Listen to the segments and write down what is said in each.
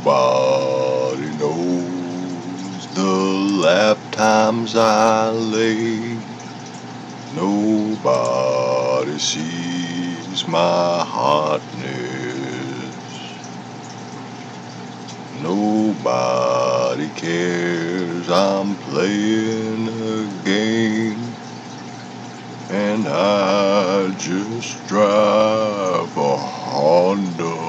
Nobody knows the lap times I lay. Nobody sees my hotness. Nobody cares I'm playing a game. And I just drive a Honda.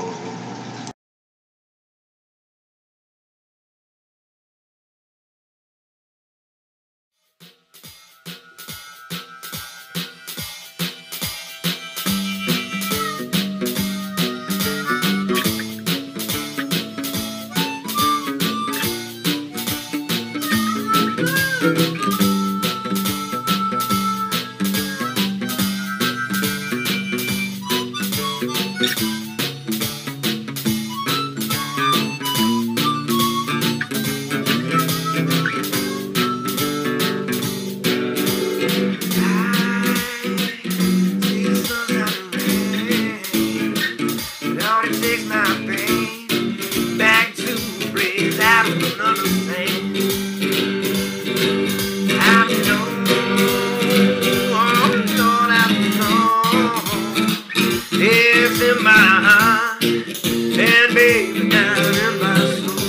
In my heart and baby down in my soul.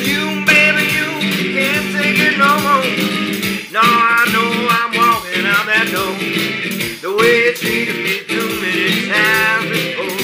You, baby, you can't take it no more. No, I know I'm walking out that door the way you treated me too many times before.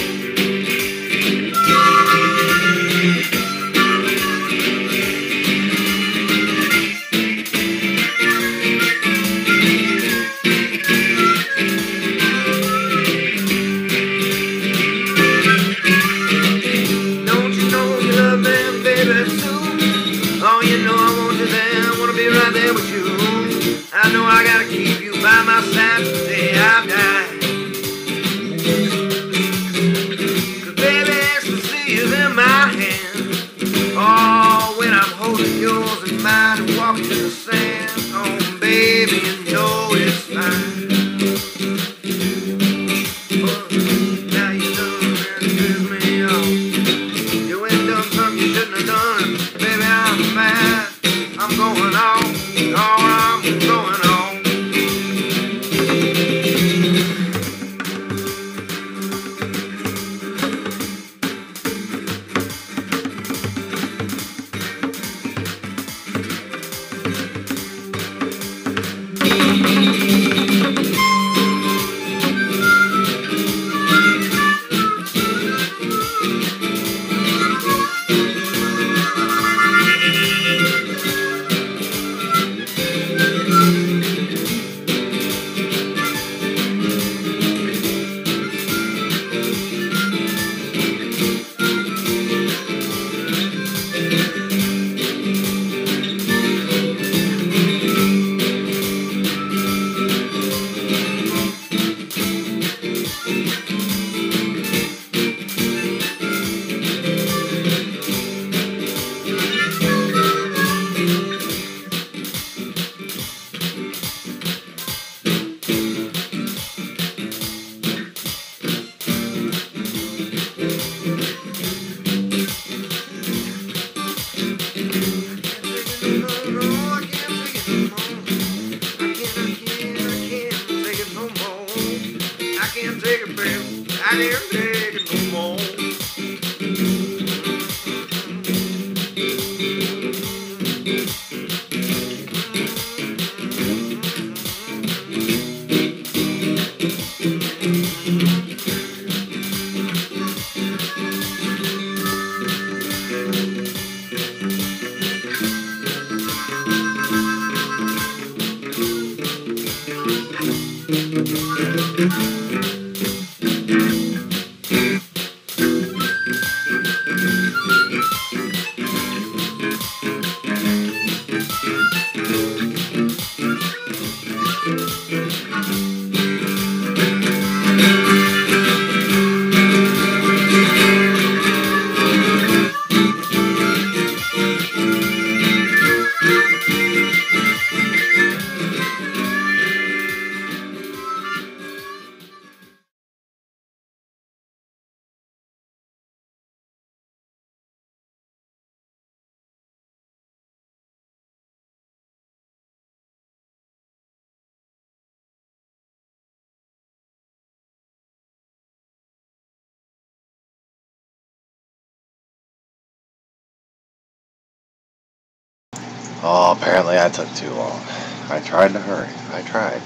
Oh, apparently I took too long. I tried to hurry. I tried.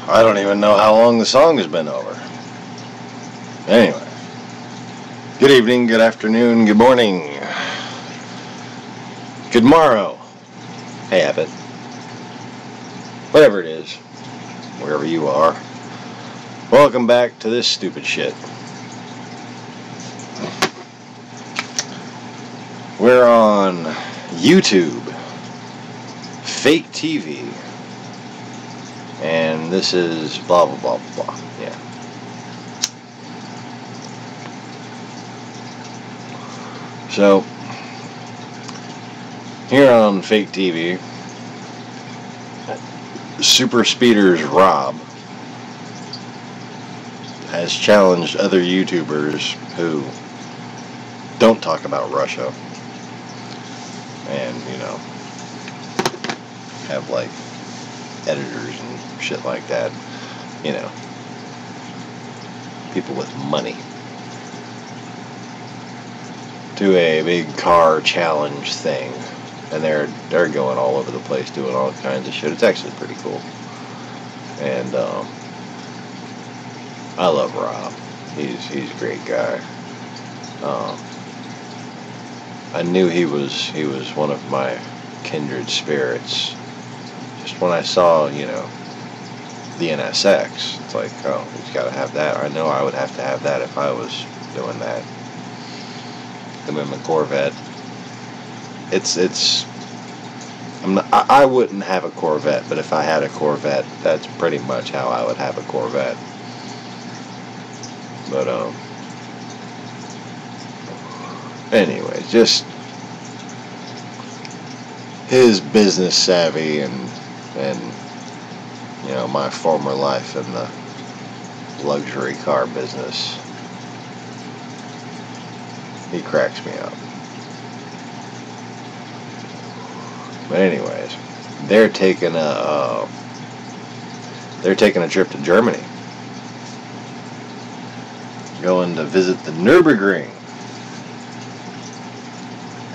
I don't even know how long the song has been over. Anyway. Good evening, good afternoon, good morning. Good morrow. Hey, Abbott. Whatever it is. Wherever you are. Welcome back to this stupid shit. We're on YouTube, Fake TV, and this is blah blah blah blah. Yeah. So here on Fake TV, Super Speeders Rob has challenged other YouTubers who don't talk about Russia and, you know, have like editors and shit like that, you know, people with money, to a big car challenge thing, and they're going all over the place doing all kinds of shit. It's actually pretty cool, and I love Rob. He's a great guy. I knew he was one of my kindred spirits just when I saw, you know, the NSX. It's like, oh, he's got to have that. I know I would have to have that if I was doing that. Him in the Corvette. I wouldn't have a Corvette, but if I had a Corvette, that's pretty much how I would have a Corvette. But anyways, just his business savvy and you know, my former life in the luxury car business, he cracks me up. But anyways, they're taking a trip to Germany, going to visit the Nürburgring,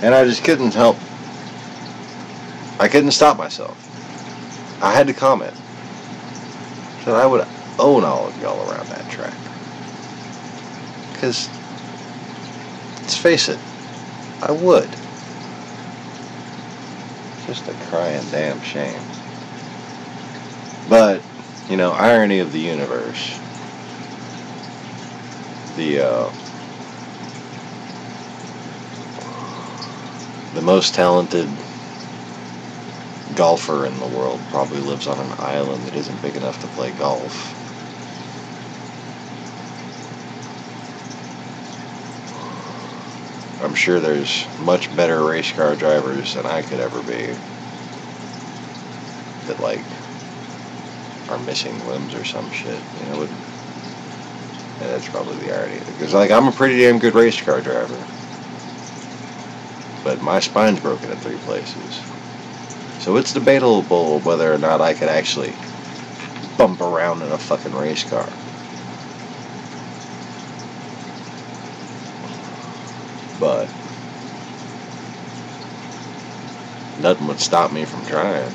and I just couldn't help. I couldn't stop myself. I had to comment. So I would own all of y'all around that track. Because, let's face it, I would. Just a crying damn shame. But, you know, irony of the universe. The most talented golfer in the world probably lives on an island that isn't big enough to play golf. I'm sure there's much better race car drivers than I could ever be that, like, are missing limbs or some shit, you know. Yeah, that's probably the irony of it. Because, like, I'm a pretty damn good race car driver, but my spine's broken in 3 places. So it's debatable whether or not I could actually bump around in a fucking race car. But nothing would stop me from trying.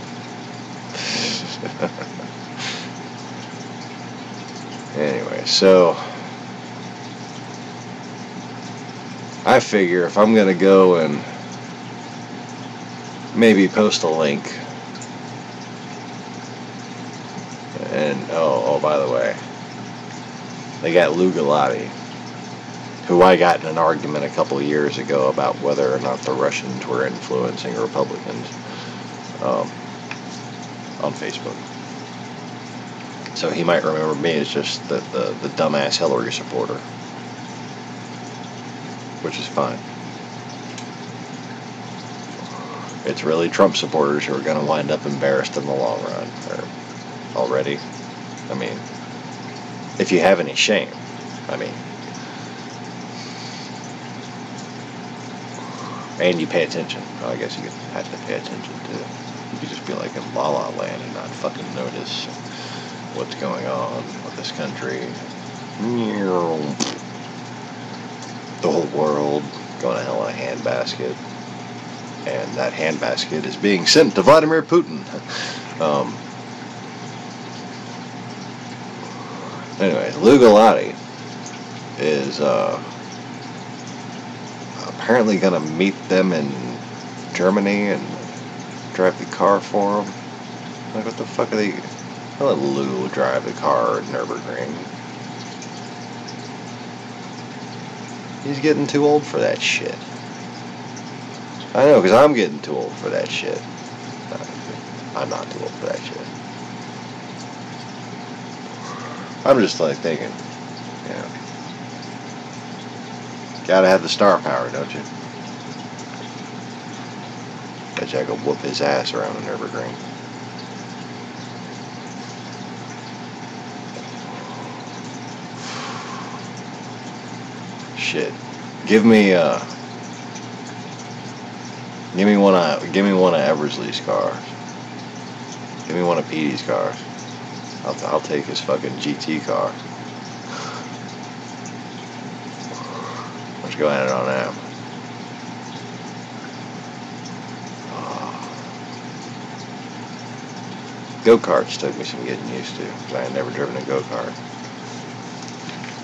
Anyway, so I figure if I'm gonna go and maybe post a link, and oh by the way, they got Lou Galati, who I got in an argument a couple of years ago about whether or not the Russians were influencing Republicans on Facebook. So he might remember me as just the dumbass Hillary supporter, which is fine. It's really Trump supporters who are going to wind up embarrassed in the long run, or already. I mean, if you have any shame, I mean, and you pay attention. Well, I guess you have to pay attention too. You could just be like in La La Land and not fucking notice what's going on with this country. The whole world going to hell in a handbasket. and that handbasket is being sent to Vladimir Putin. Anyway, Lou Galati is apparently going to meet them in Germany and drive the car for them. Like, what the fuck are they? I'll let Lou drive the car at Nürburgring. He's getting too old for that shit. I know, because I'm getting too old for that shit. I'm not too old for that shit. I'm just like thinking, you know, gotta have the star power, don't you? Bet you I could whoop his ass around the Nürburgring. Shit. Give me one of Eversley's cars. Give me one of Petey's cars. I'll take his fucking GT car. Let's go at it on that. Go-karts took me some getting used to, because I had never driven a go-kart.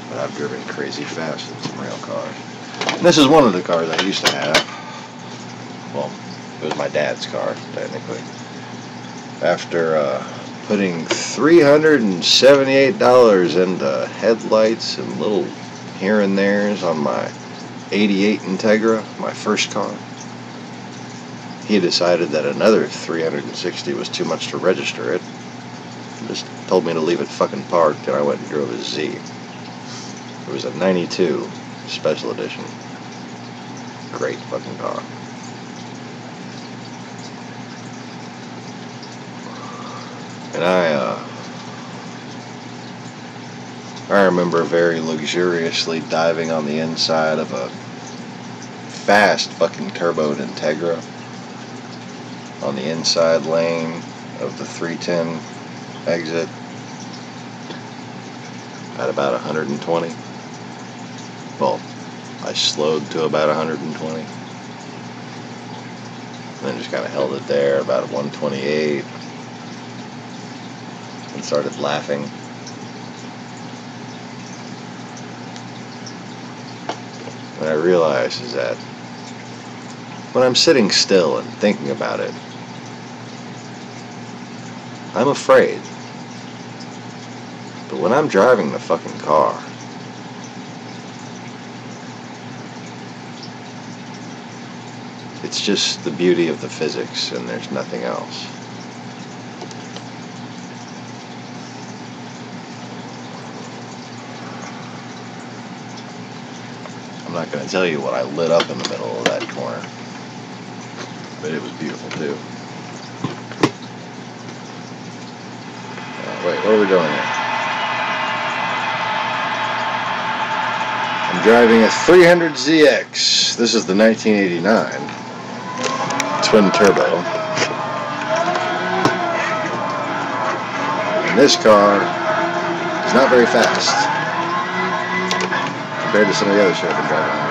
But I've driven crazy fast in some rail cars. And this is one of the cars I used to have. Well, it was my dad's car, technically. After putting $378 into headlights and little here and there's on my '88 Integra, my first car, he decided that another $360 was too much to register it. Just told me to leave it fucking parked, and I went and drove a Z. It was a '92 Special Edition. Great fucking car. And I remember very luxuriously diving on the inside of a fast fucking turboed Integra on the inside lane of the 310 exit at about 120. Well, I slowed to about 120. And then just kind of held it there about 128. And started laughing. What I realized is that when I'm sitting still and thinking about it, I'm afraid. But when I'm driving the fucking car, it's just the beauty of the physics, and there's nothing else. I'm not going to tell you what I lit up in the middle of that corner, but it was beautiful too. Wait, what are we doing here? I'm driving a 300ZX. This is the 1989 twin turbo. And this car is not very fast compared to some of the other shit I've been driving around.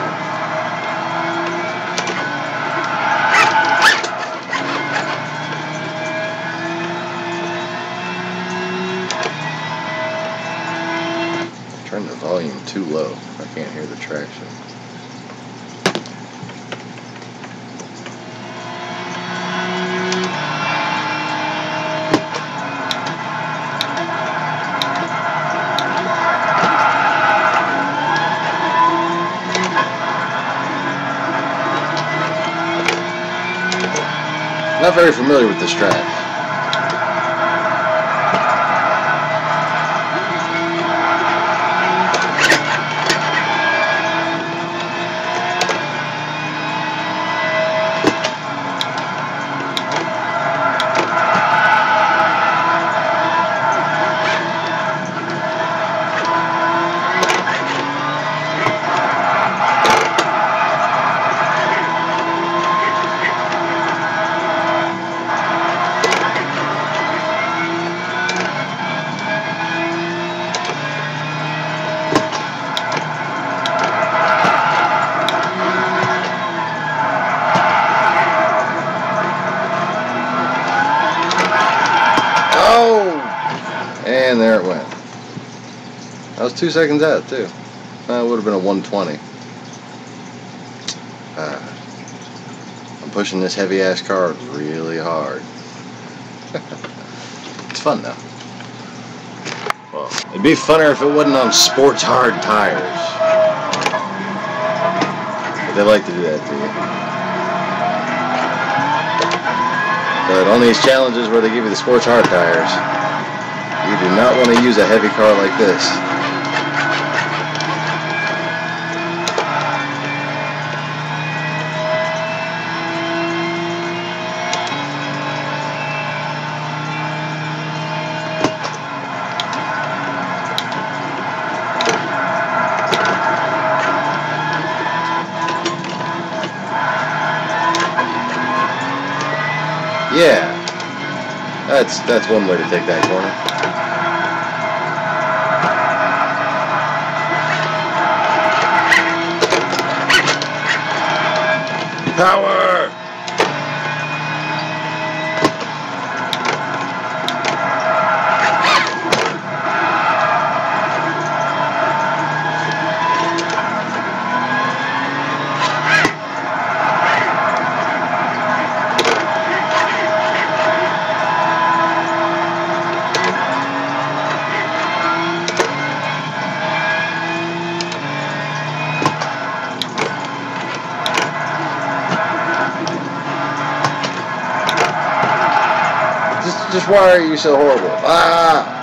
Turn the volume too low. I can't hear the traction. Not very familiar with this track. 2 seconds out too. It would have been a 120. I'm pushing this heavy ass car really hard. It's fun though. Well, it'd be funner if it wasn't on sports hard tires. But they like to do that to you. But on these challenges where they give you the sports hard tires, you do not want to use a heavy car like this. Yeah, that's one way to take that corner. Power! Just why are you so horrible? Ah!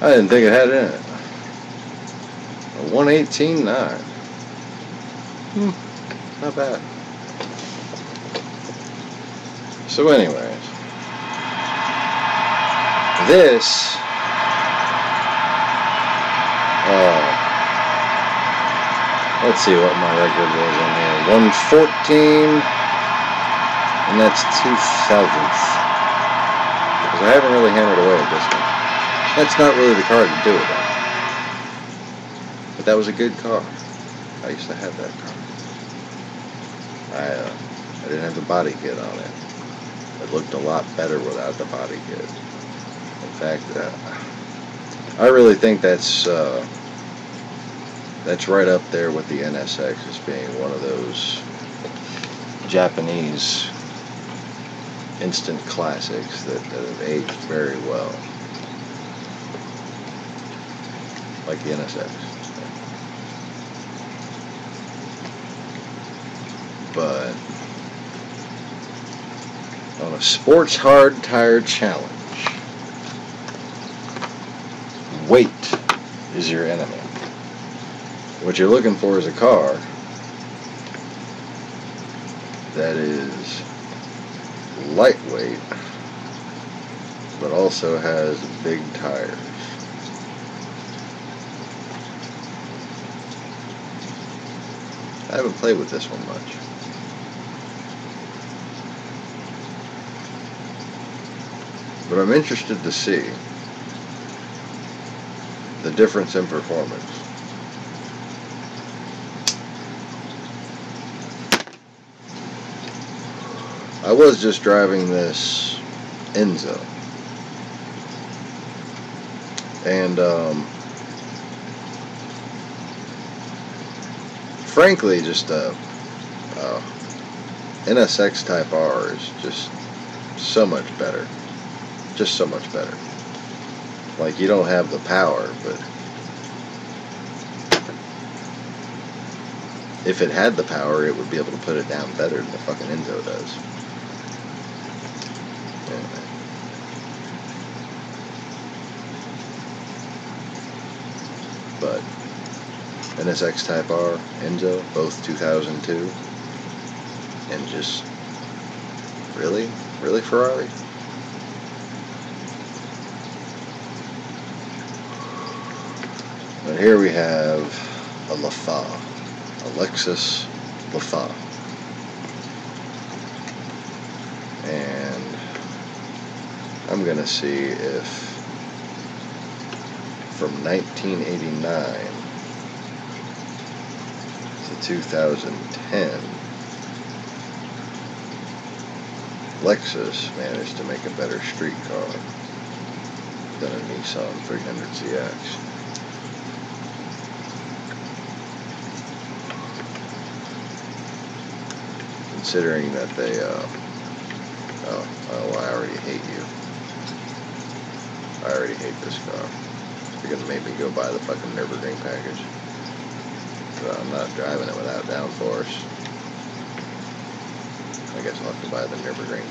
I didn't think it had it in it. A 118.9. Not bad. So anyways, this let's see what my record was on here. 114, and that's 2/7. Because I haven't really hammered away at this one. That's not really the car to do it on. But that was a good car. I used to have that car. I didn't have the body kit on it. It looked a lot better without the body kit. In fact, I really think that's right up there with the NSX as being one of those Japanese instant classics that have aged very well. Like the NSX. But on a sports hard tire challenge, weight is your enemy. What you're looking for is a car that is lightweight but also has big tires. I haven't played with this one much. But I'm interested to see the difference in performance. I was just driving this Enzo, and frankly, just NSX Type R is just so much better. Just so much better. Like, you don't have the power, but if it had the power, it would be able to put it down better than the fucking Enzo does. Anyway. But NSX Type R, Enzo, both 2002, and just really Ferrari. And here we have a Lexus LaFa, and I'm gonna see if from 1989 to 2010 Lexus managed to make a better street car than a Nissan 300CX. Considering that they, I already hate you. I already hate this car. You're gonna make me go buy the fucking Nürburgring package. But I'm not driving it without downforce. I guess I'll have to buy the Nürburgring.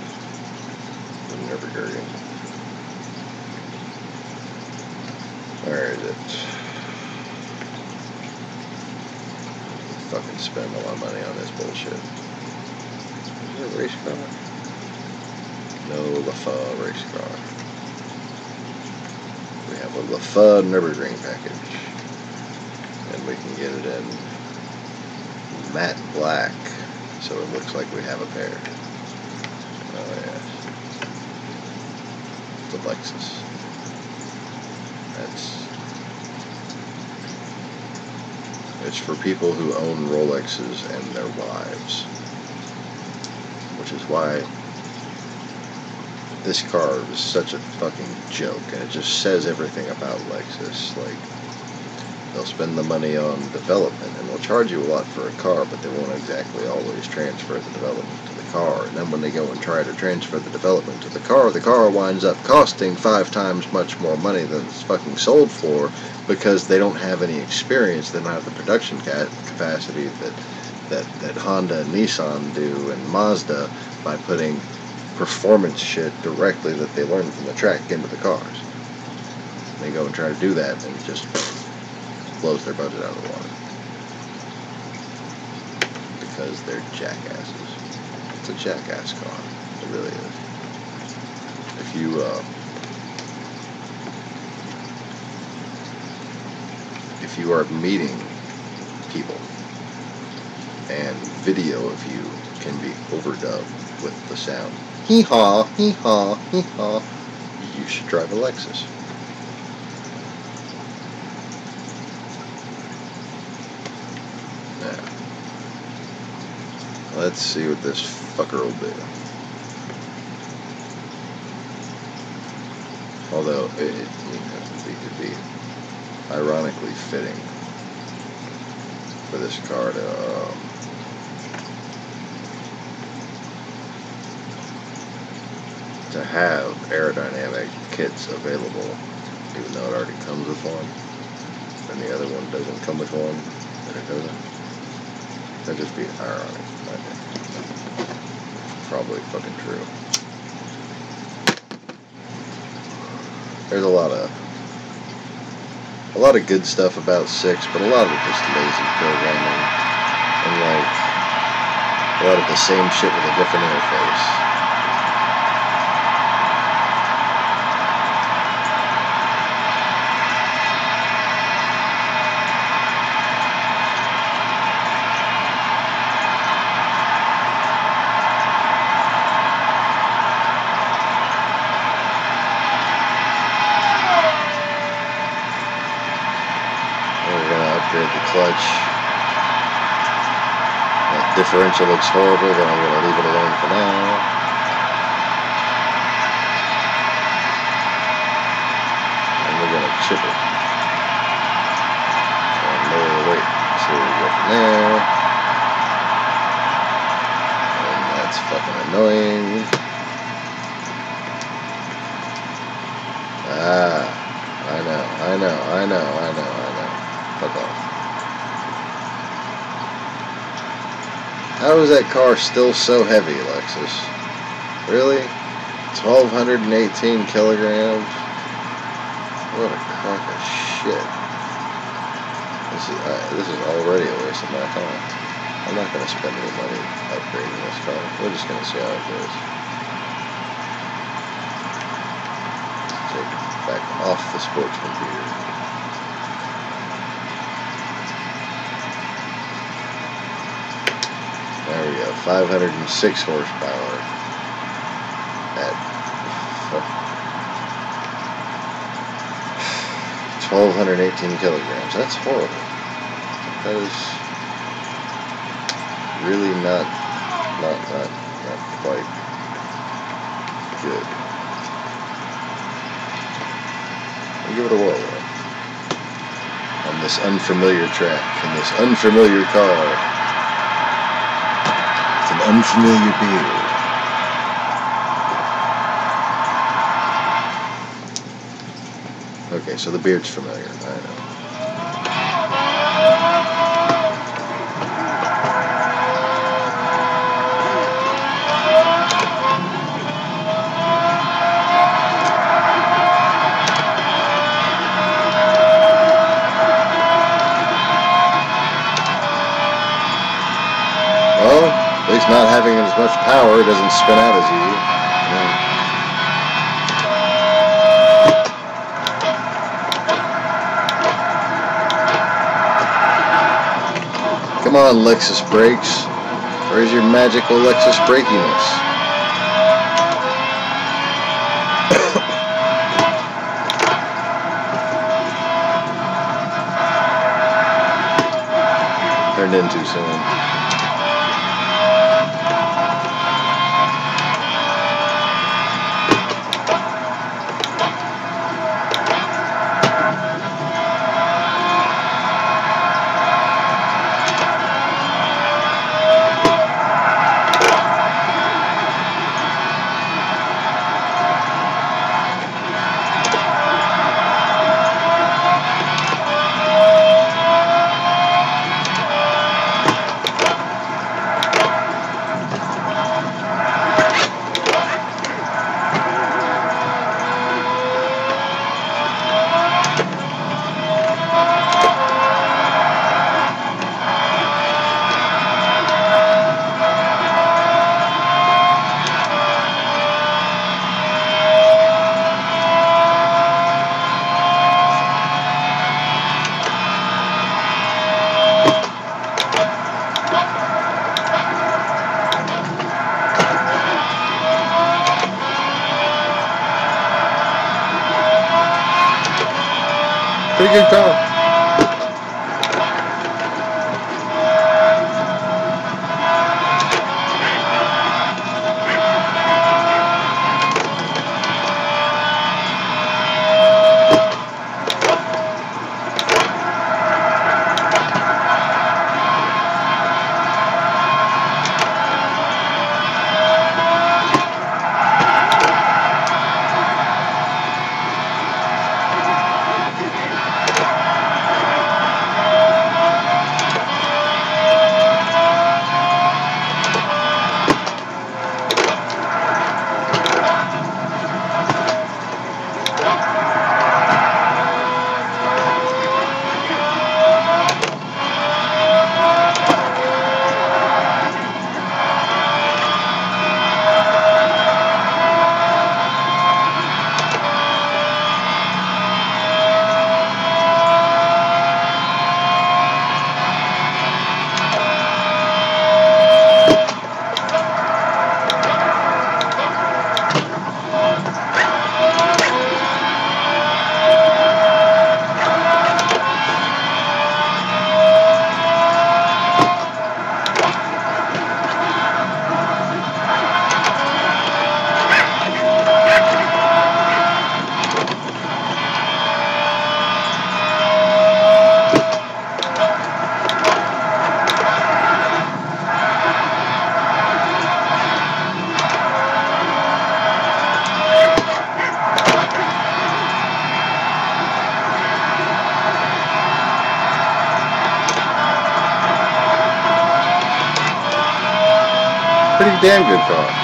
Where is it? Fucking spend all my money on this bullshit. Is it a race car? No LaFa race car. We have a LaFa Nürburgring package. And we can get it in matte black, so it looks like we have a pair. Oh yes. The Lexus. It's for people who own Rolexes and their wives. Which is why this car is such a fucking joke, and it just says everything about Lexus. Like, they'll spend the money on development, and they'll charge you a lot for a car, but they won't exactly always transfer the development to the car. And then when they go and try to transfer the development to the car winds up costing 5 times much more money than it's fucking sold for, because they don't have any experience. They don't have the production capacity that Honda and Nissan do, and Mazda, by putting performance shit directly that they learn from the track into the cars. They go and try to do that, and it just blows their budget out of the water. Because they're jackasses. It's a jackass car. It really is. If you are meeting people and video of you can be overdubbed with the sound hee-haw, hee-haw, hee-haw, you should drive a Lexus. Now, let's see what this fucker will do. Although it could be ironically fitting for this car to have aerodynamic kits available, even though it already comes with one, and the other one doesn't come with one, and it doesn't. That'd just be ironic, I think. Probably fucking true. There's a lot of good stuff about 6, but a lot of it just lazy programming, and like a lot of the same shit with a different interface. differential looks horrible, but I'm going to leave it alone for now. And we're going to chip it. And lower the weight. So we go from there. And that's fucking annoying. I know. Fuck off. How is that car still so heavy, Alexis? Really? 1,218 kilograms? What a crock of shit. This is already a waste of my time. I'm not going to spend any money upgrading this car. We're just going to see how it goes. Take it back off the sports computer. There we go, 506 horsepower at 1,218 kilograms. That's horrible. That is really not quite good. I'll give it a whirl on this unfamiliar track, in this unfamiliar car. Unfamiliar beard. Okay, so the beard's familiar, I know. Well, at least not having as much power doesn't spin out as easy. Come on, Lexus brakes. Where's your magical Lexus brakiness? Turned in too soon. Pretty good car. Pretty damn good car.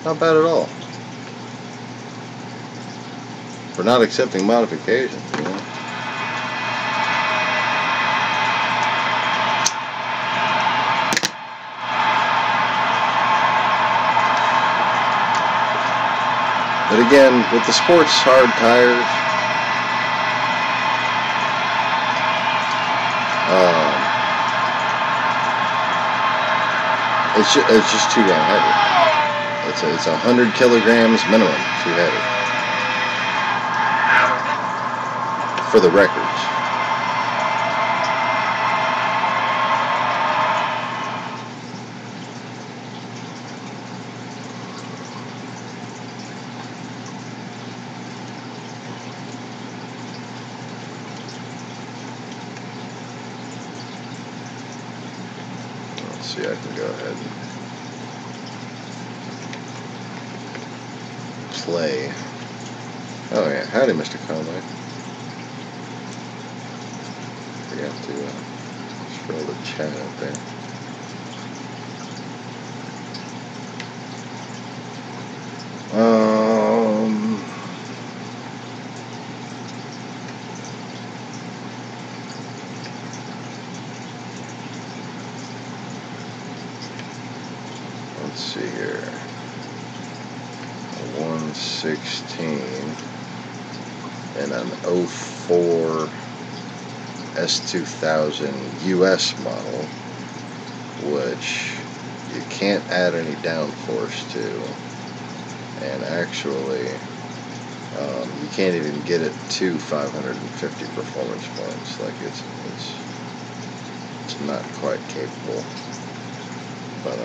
Not bad at all. For not accepting modifications, you know. But again, with the sports hard tires, it's just too damn heavy. It's 100 kilograms minimum, too heavy. For the records. Let's see, I can go ahead and play. Oh yeah, howdy, Mr. Conway. Forgot to scroll the chat up there. Let's see here. 116 and an 04 S2000 US model, which you can't add any downforce to, and actually you can't even get it to 550 performance points. Like it's not quite capable, but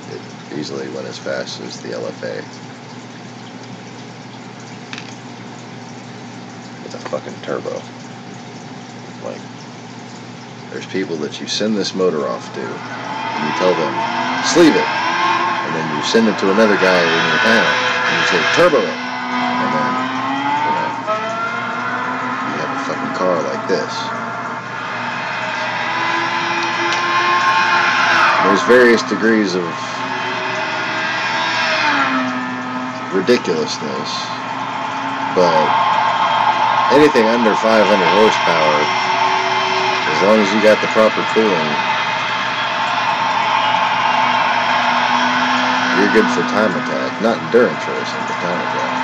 it easily went as fast as the LFA. With a fucking turbo. Like, there's people that you send this motor off to, and you tell them, sleeve it, and then you send it to another guy in your town, and you say, turbo it, and then, you have a fucking car like this. There's various degrees of ridiculousness, but anything under 500 horsepower, as long as you got the proper cooling, you're good for time attack. Not endurance racing, but time attack.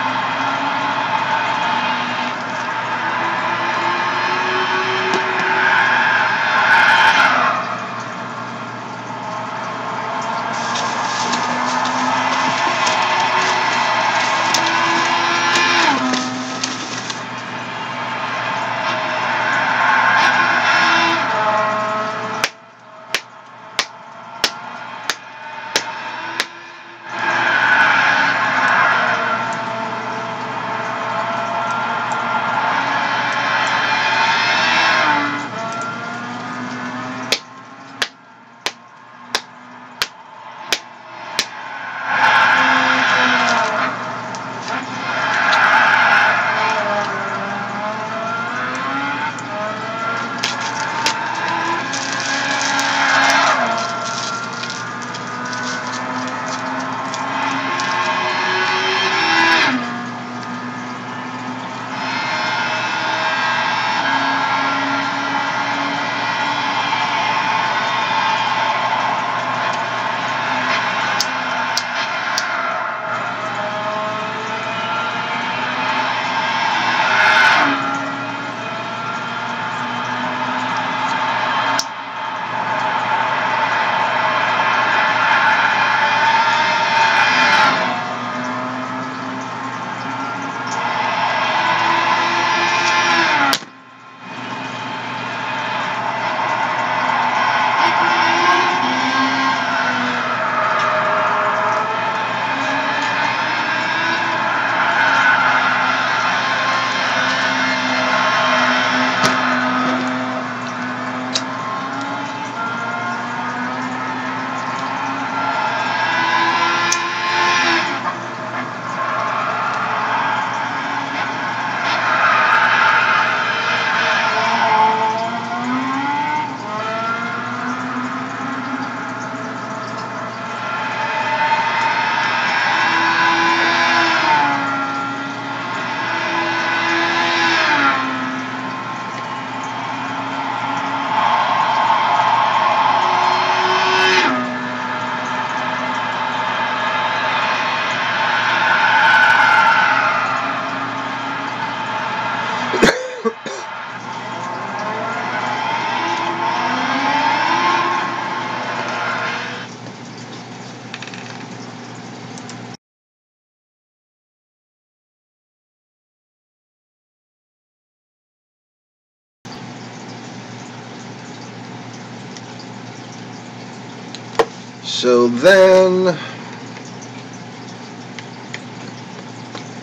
So then,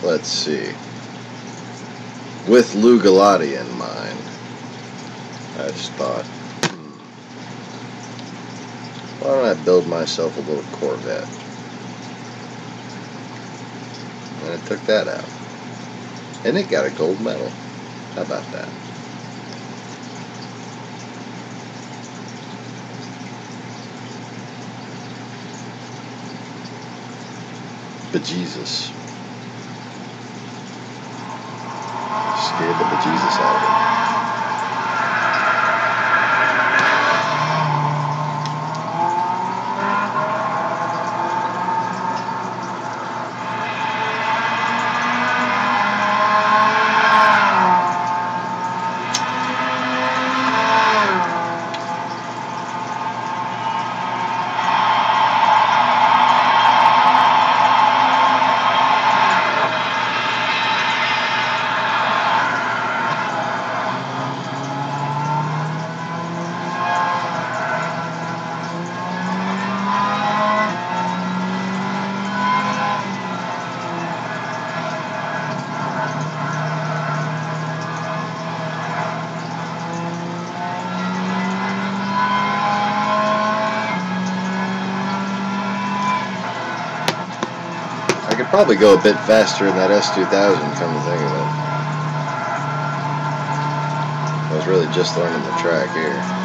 let's see. With Lugalati in mind, I just thought, why don't I build myself a little Corvette? And I took that out. And it got a gold medal. How about that? Bejesus. Scared the bejesus out of it. I could probably go a bit faster in that S2000, come to think of it. I was really just learning the track here.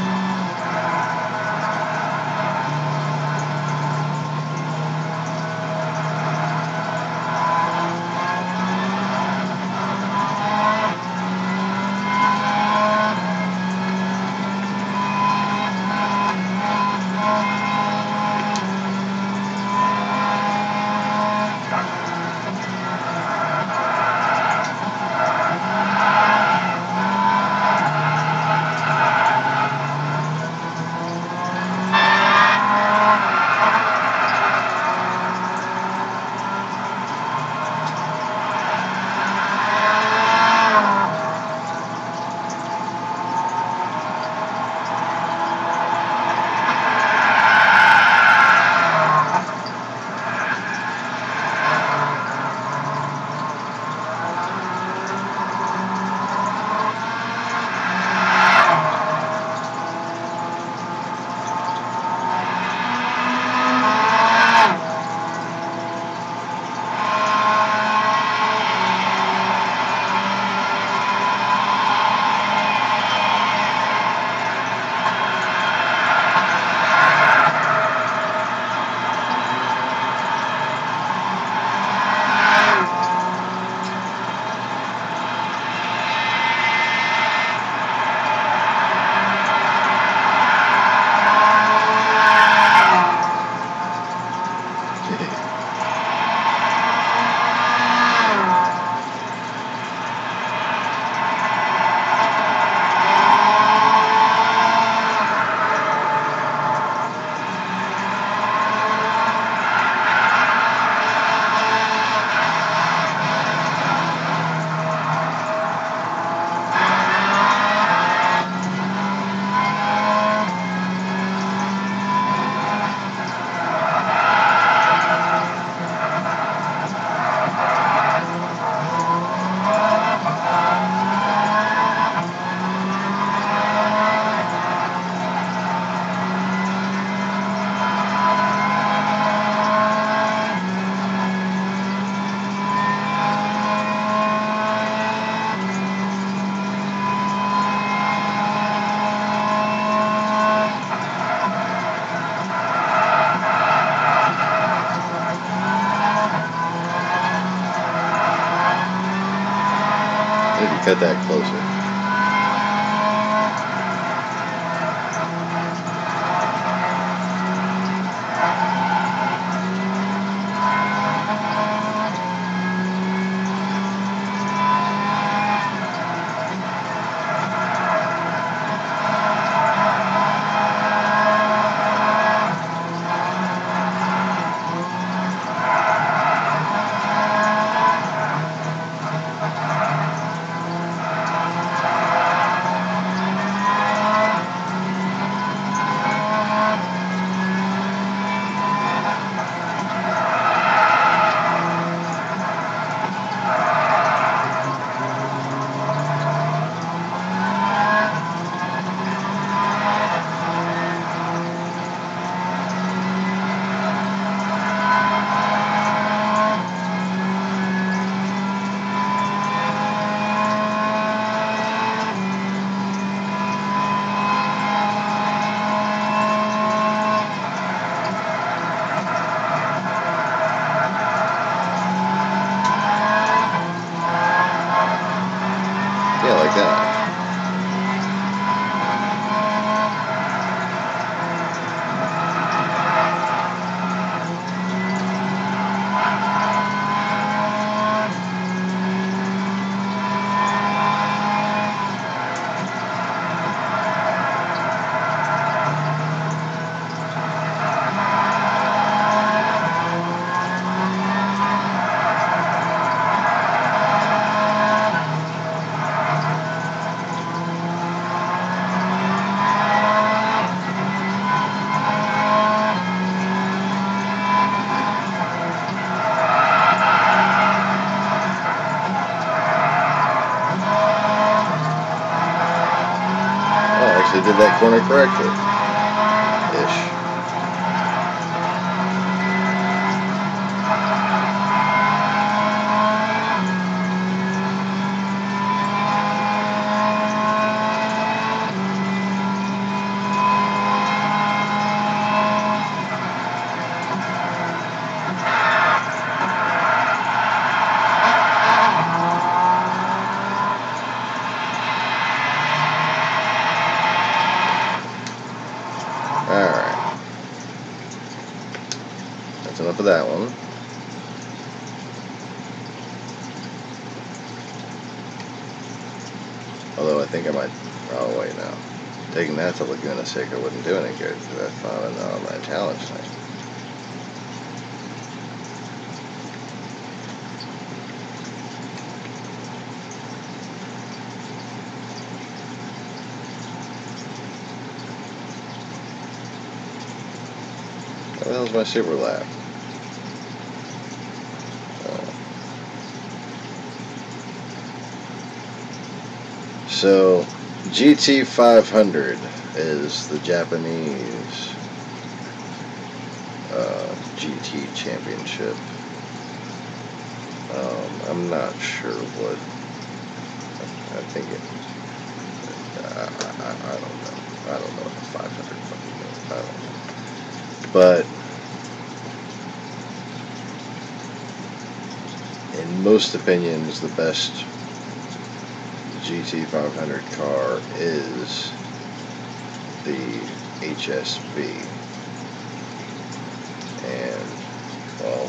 Cut that closer. did that corner correctly. Ish. Alright. That's enough of that one. Although I think I might... Oh, wait, no. Taking that to Laguna Seca wouldn't do any good, because that's not on my challenge thing. What the hell's my super lap? So, GT500 is the Japanese GT championship. I'm not sure what. I think it. I don't know. I don't know what the 500 fucking means. I don't know. But in most opinions, the best GT500 car is the HSV. And, well,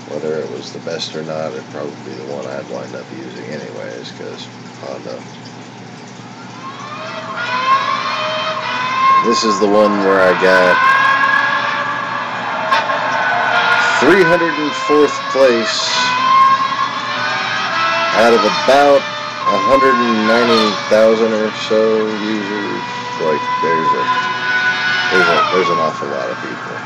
whether it was the best or not, it'd probably be the one I'd wind up using anyways, because Honda. This is the one where I got 304th place out of about 190,000 or so users. Like, there's an awful lot of people.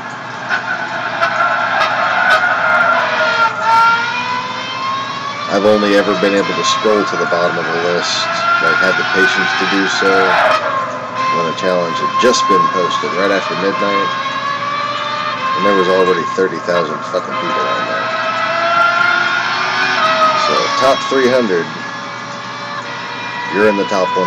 I've only ever been able to scroll to the bottom of the list, like had the patience to do so, when a challenge had just been posted right after midnight, and there was already 30,000 fucking people on there. So, top 300, you're in the top 1%.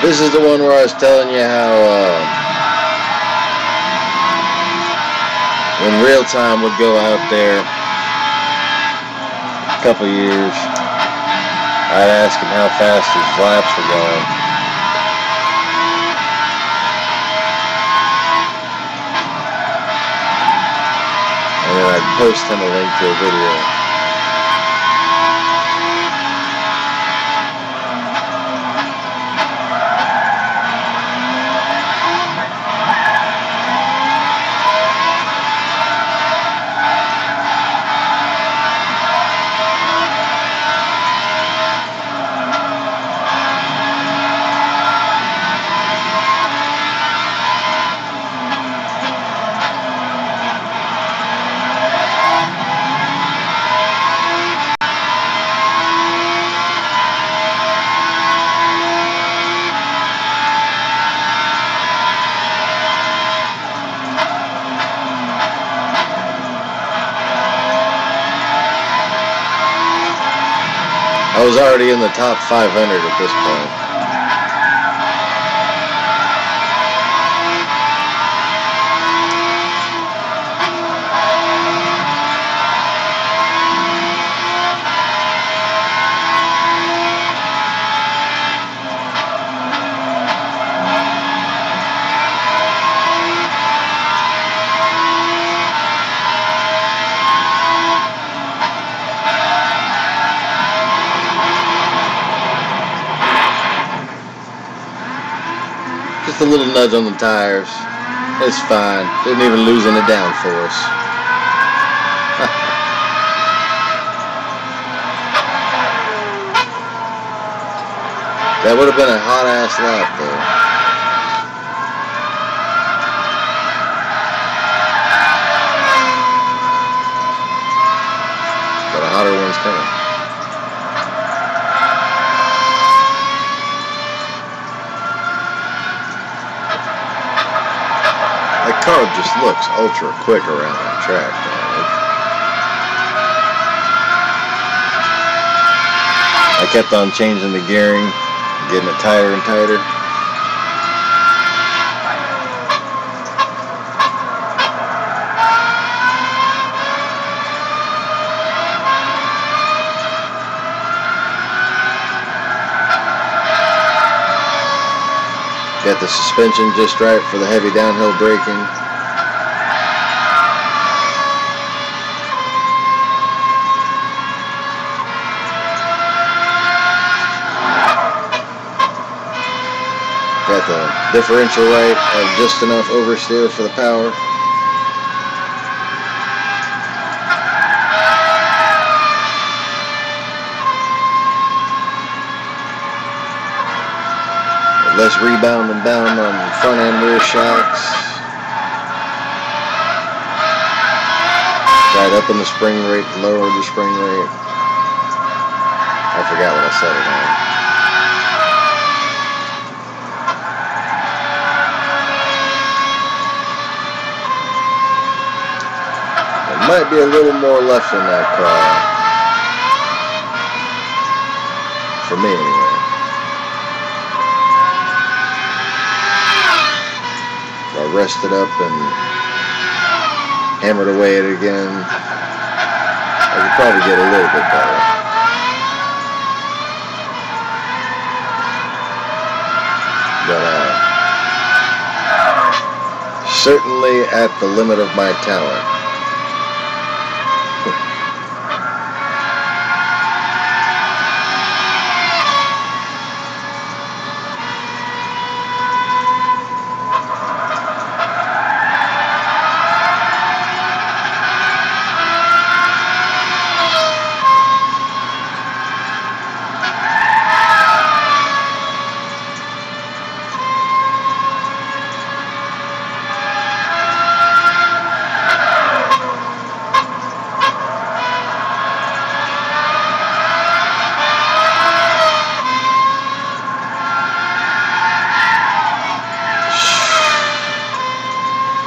This is the one where I was telling you how when Real Time would go out there a couple years, I'd ask him how fast his laps were going. And then I'd post him a link to a video. I was already in the top 500 at this point. Just a little nudge on the tires. It's fine. Didn't even lose any downforce. That would have been a hot ass lap though. But a hotter one's coming. That car just looks ultra quick around that track, man. I kept on changing the gearing, getting it tighter and tighter. Got the suspension just right for the heavy downhill braking. Got the differential right at just enough oversteer for the power. Less rebounding down on front and rear shocks. Right up in the spring rate, lower the spring rate. I forgot what I set it on. There might be a little more left in that car. For me anyway. I rested up and hammered away at it again. I could probably get a little bit better. But certainly at the limit of my talent.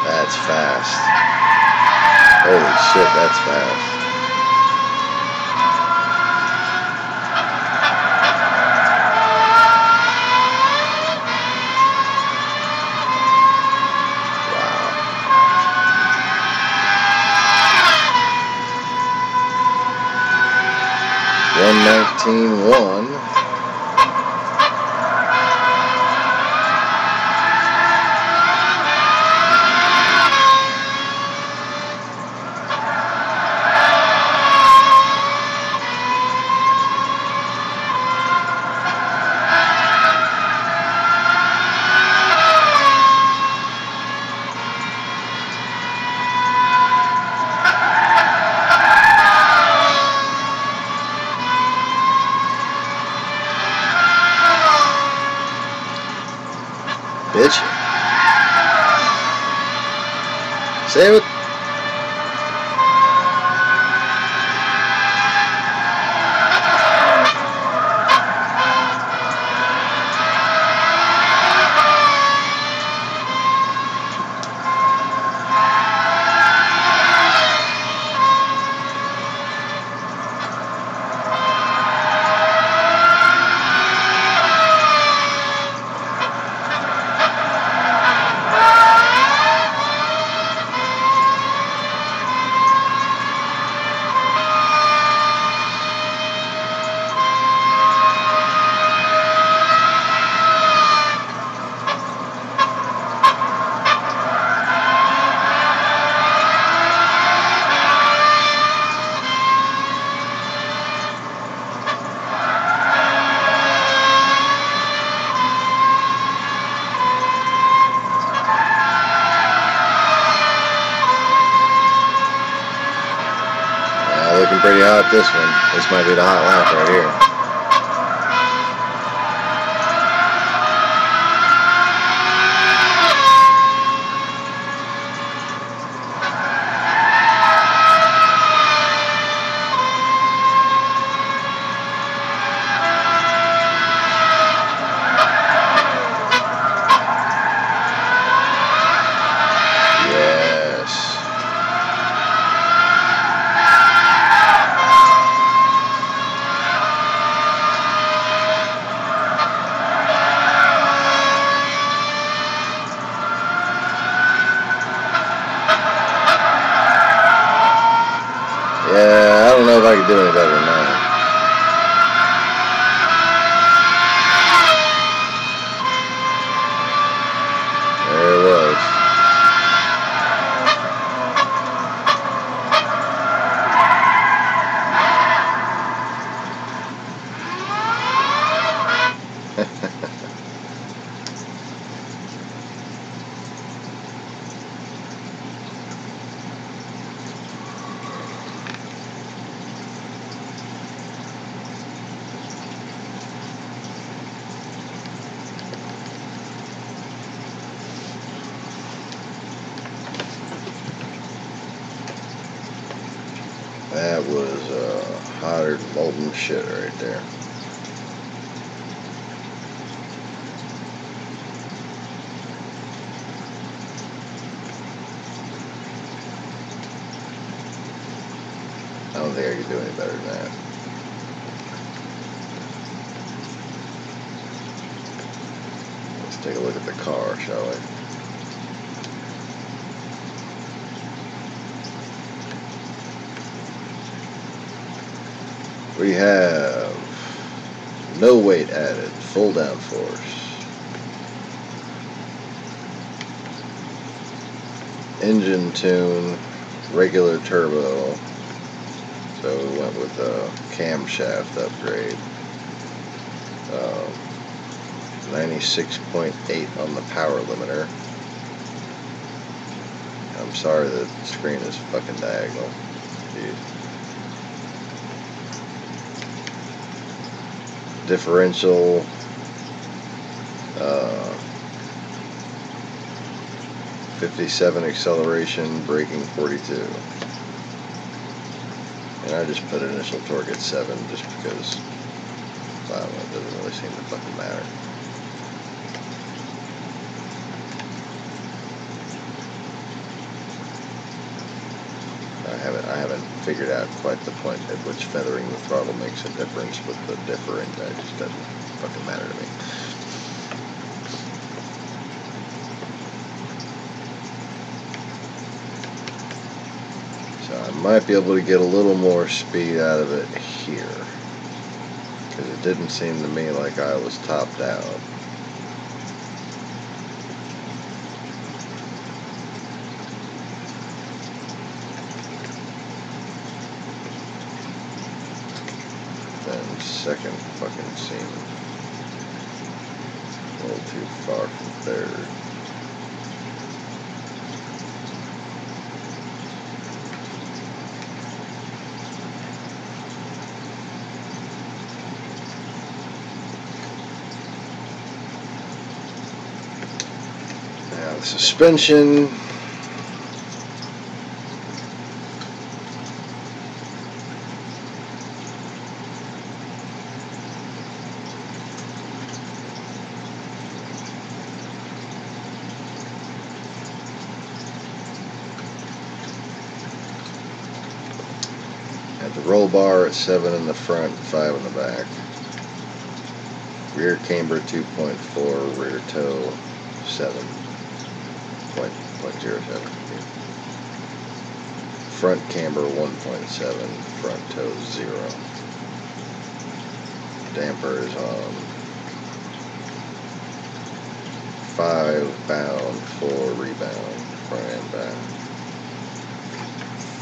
That's fast. Holy shit, that's fast. Wow. 1:19.1. Bitch. Save it. about this one. This might be the hot lap right here. Yeah, I don't know if I could do any better than that. There it was. That was hotter than molten shit right there. I don't think I could do any better than that. Let's take a look at the car, shall we? We have no weight added, full downforce. Engine tune, regular turbo. So we went with a camshaft upgrade. 96.8 on the power limiter. I'm sorry the screen is fucking diagonal. Jeez. Differential, 57 acceleration, braking 42. And I just put initial torque at 7 just because, I don't know, it doesn't really seem to fucking matter. I haven't figured out quite the point at which feathering the throttle makes a difference with the different. It just doesn't fucking matter to me. So I might be able to get a little more speed out of it here, because it didn't seem to me like I was topped out. Then second fucking seemed a little too far from third. Now the suspension. At the roll bar at 7 in the front, 5 in the back. Rear camber 2.4, rear toe 7.07. Front camber 1.7, front toe 0. Dampers on 5 bound, 4 rebound, front and back.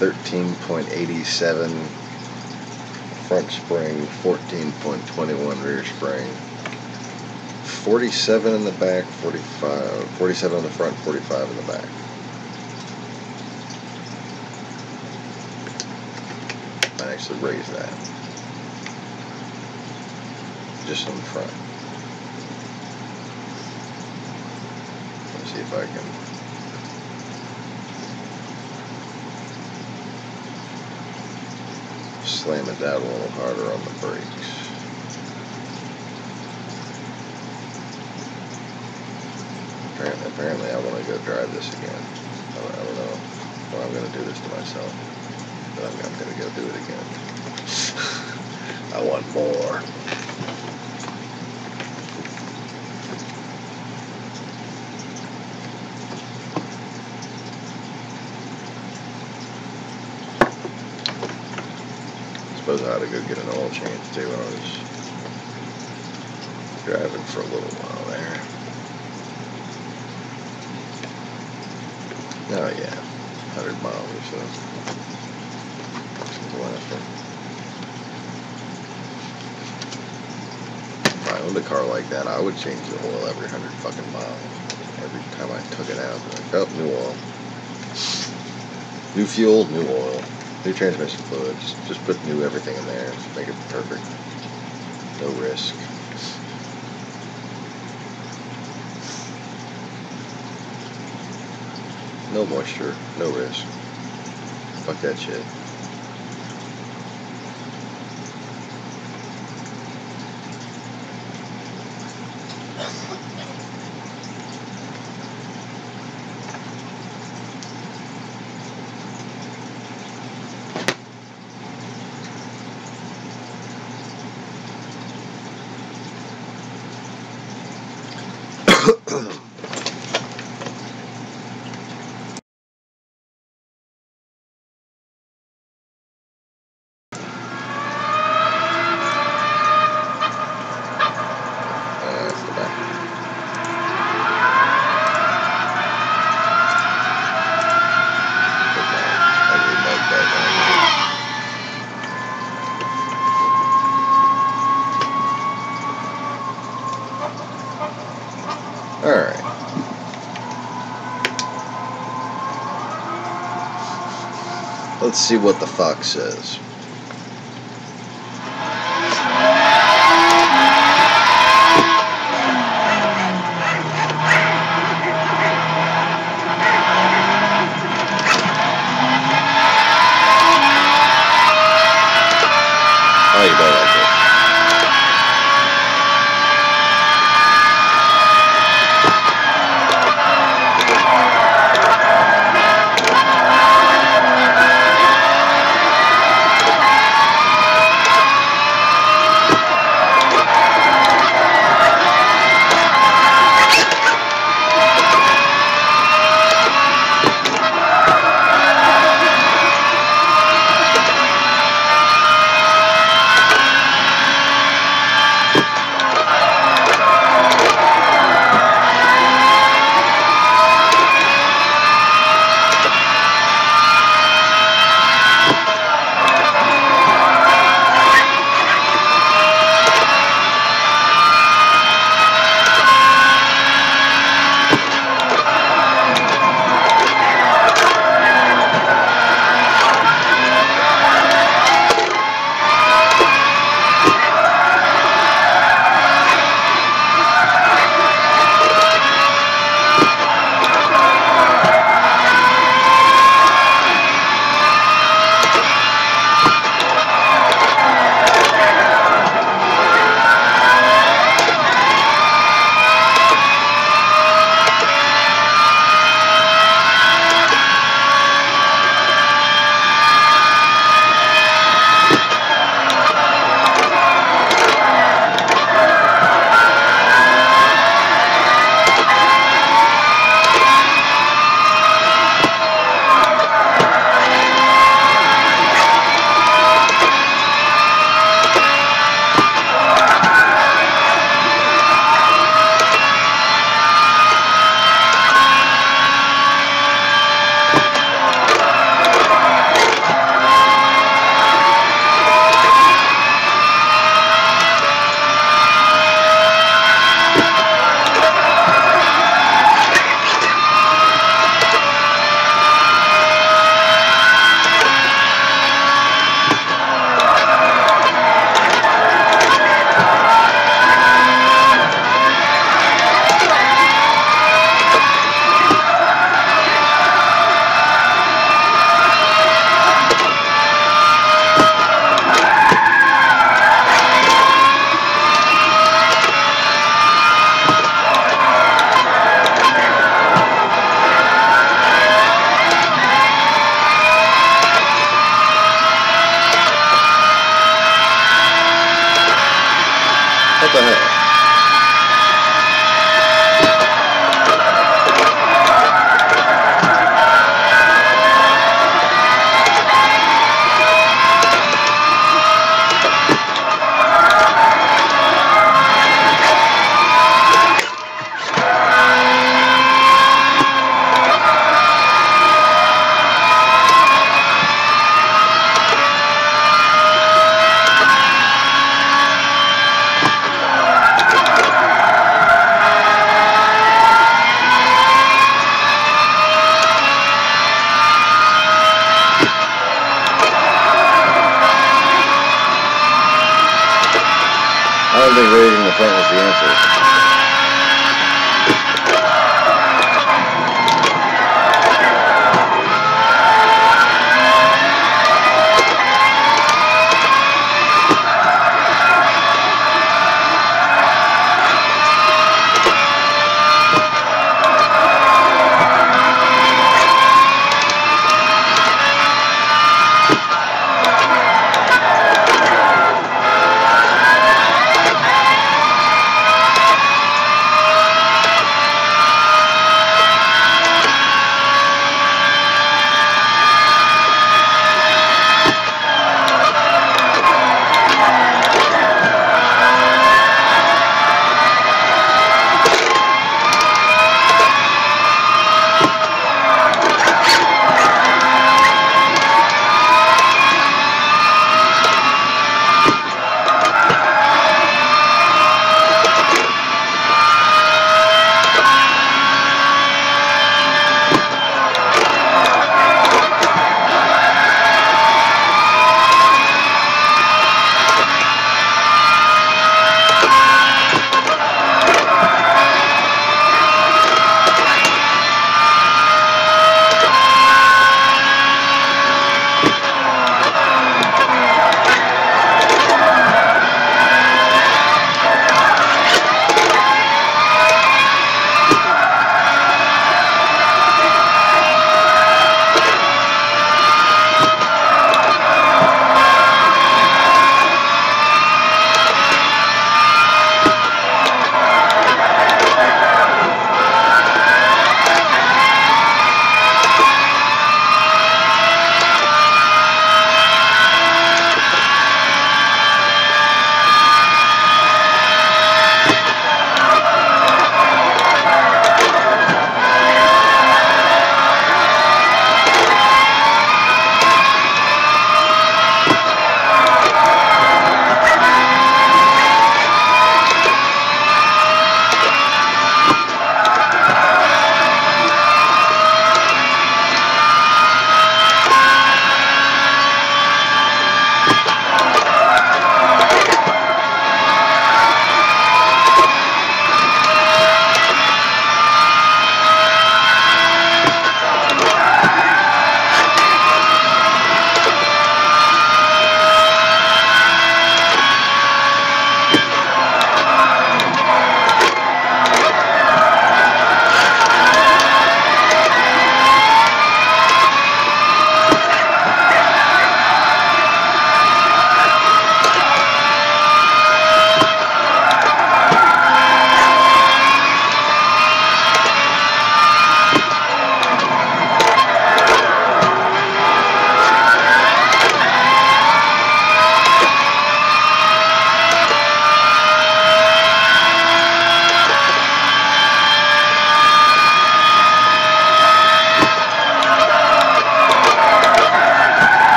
13.87 front spring, 14.21 rear spring. 47 in the back, 47 in the front, 45 in the back. actually raise that. Just on the front. Let's see if I can. Slam it down a little harder on the brakes. Apparently I want to go drive this again. I don't know when I'm going to do this to myself, but I'm going to go do it again. I want more. I suppose I ought to go get an oil change too. I was driving for a little while there. Oh yeah, 100 miles or so. If I owned a car like that, I would change the oil every 100 fucking miles. Every time I took it out, like, oh, new oil. New fuel, new oil. New transmission fluids. Just put new everything in there. Just make it perfect. No risk. No moisture, no risk. Fuck that shit. Alright. Let's see what the fox says. Oh, you better like it. What the hell? I don't think raising the front was the answer.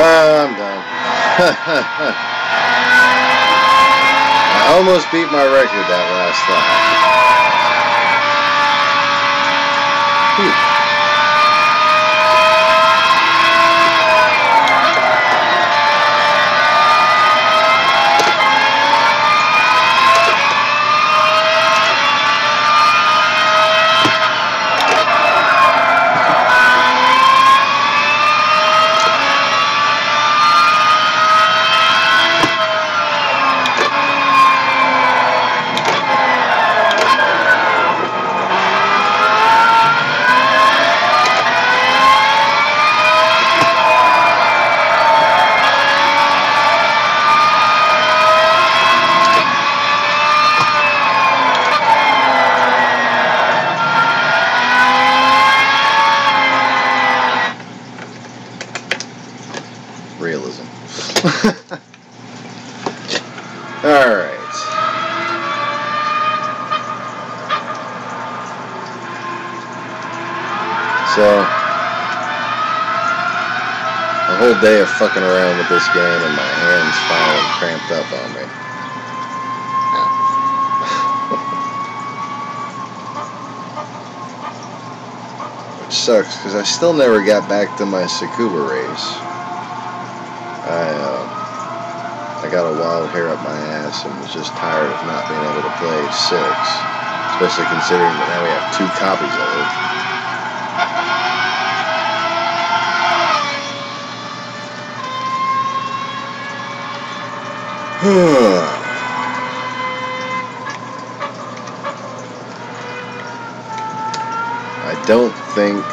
I'm done. I almost beat my record that last lap. Realism. Alright. So, a whole day of fucking around with this game and my hands finally cramped up on me. Which sucks, because I still never got back to my Tsukuba race. I got a wild hair up my ass and was just tired of not being able to play 6. Especially considering that now we have 2 copies of it. I don't think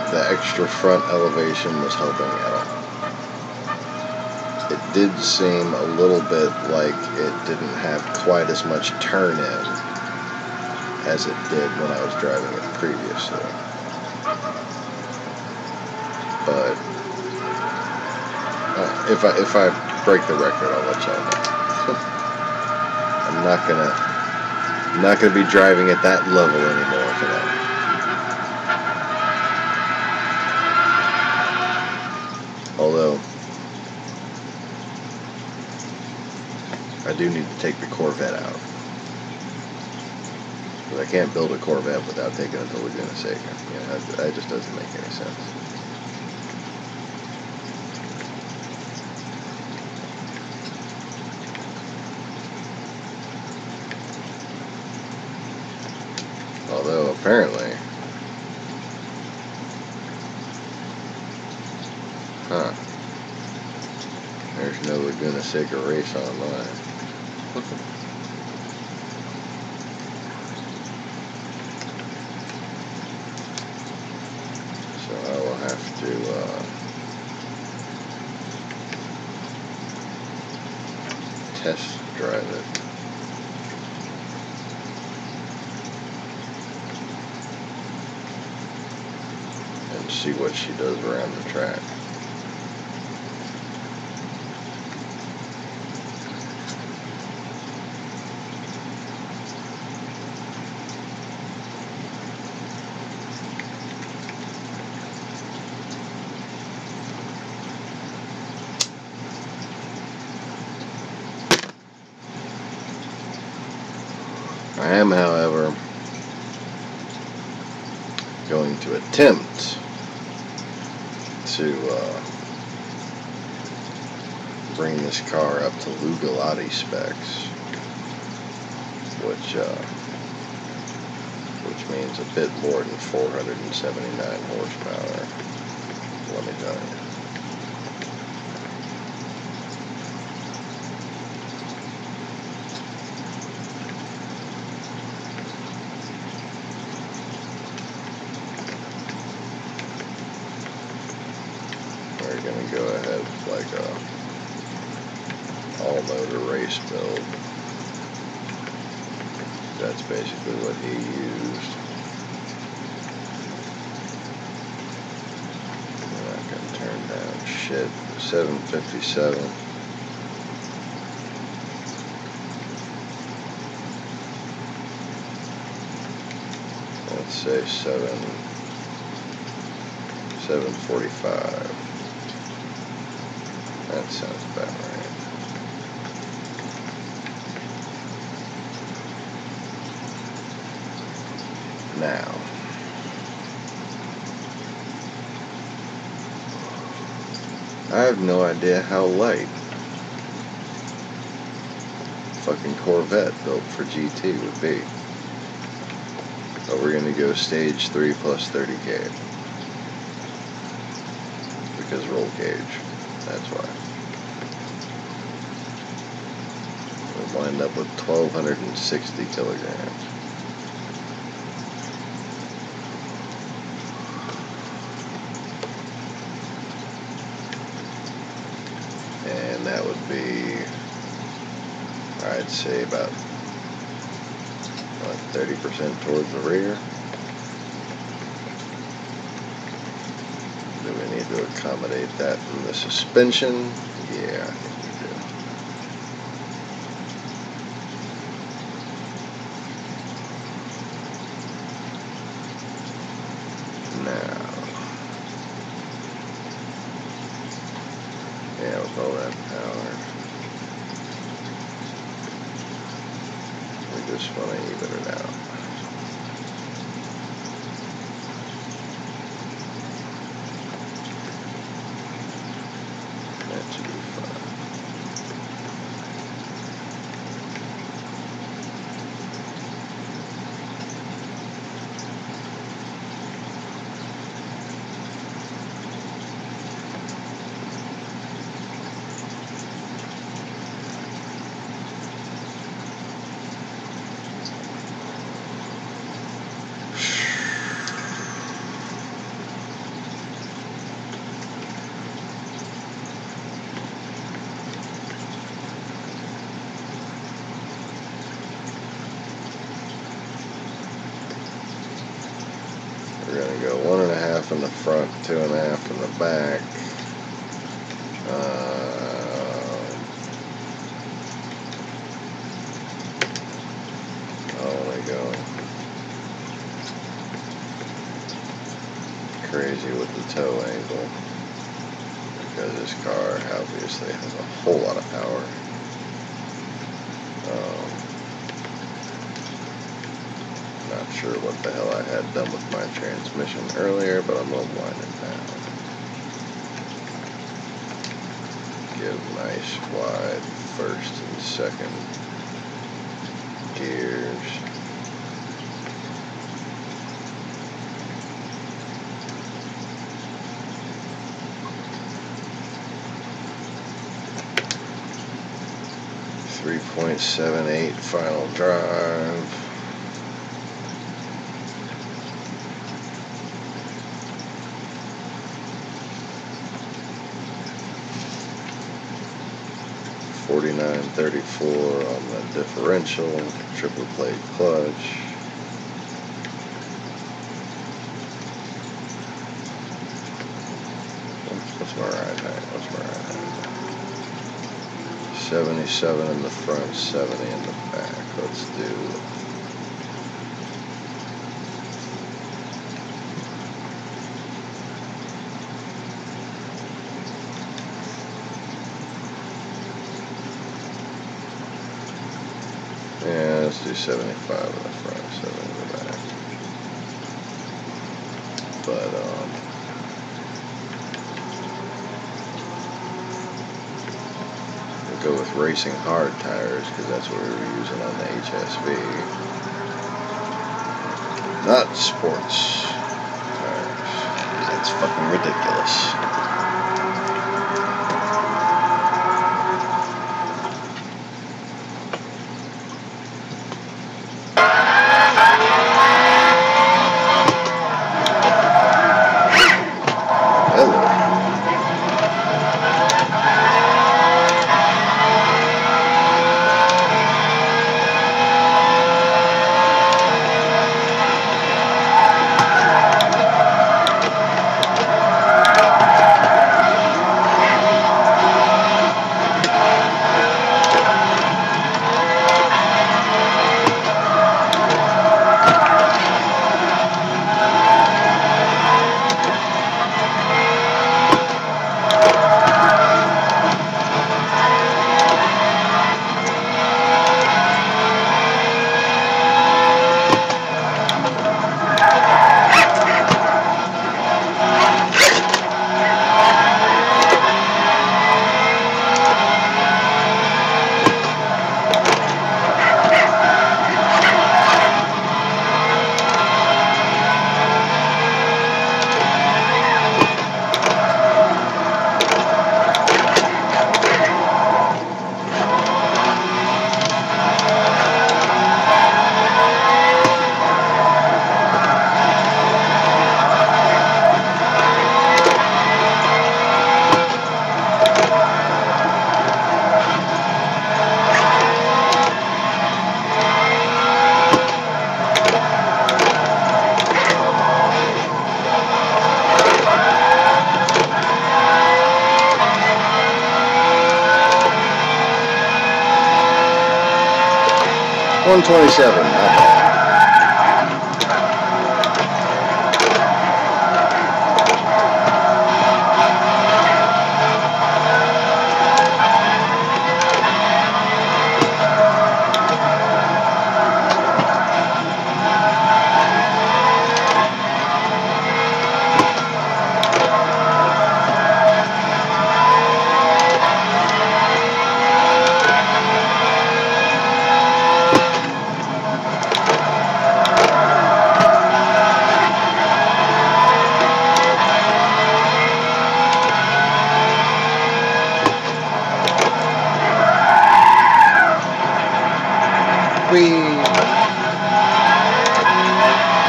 the extra front elevation was helping at all. It did seem a little bit like it didn't have quite as much turn in as it did when I was driving it previously. But if I break the record, I'll let y'all know. I'm not gonna be driving at that level anymore tonight. Although I do need to take the Corvette out. Because I can't build a Corvette without taking it to Laguna Seca. You know, that just doesn't make any sense. Although, apparently... Huh. There's no Laguna Seca race online. So I will have to test drive it. And see what she does around the track. I am, however, going to attempt to bring this car up to Lugalati specs, which means a bit more than 479 horsepower. Let me tell you. We're going to go ahead with like a all-motor race build. That's basically what he used. I'm not going to turn down shit. 757. Let's say 745. That sounds about right. Now, I have no idea how light fucking Corvette built for GT would be. But we're gonna go stage 3 plus 30k. Because roll gauge. That's why. We'll wind up with 1,260 kilograms. And that would be, I'd say, about 30% towards the rear. Do we need to accommodate that in the suspension? Yeah, I think we do. Now, yeah, with all that power, we just want to even it out. That should be fun. We're going to go 1.5 in the front, 2.5 in the back. I want to go crazy with the toe angle because this car obviously has a whole lot of power. Not sure what the hell I had done with my transmission earlier, but I'm going to wind it down. Give nice wide first and second gears. .78 final drive. .4934 on the differential, triple plate clutch. What's my ride height? What's my ride height? 77 in the front, 70 in the back. Let's do yeah, let's do 75 in the front, 70 in the back. But we'll go with racing hard tires because that's what we were using on the HSV. Not sports tires, because that's fucking ridiculous. 127, not bad.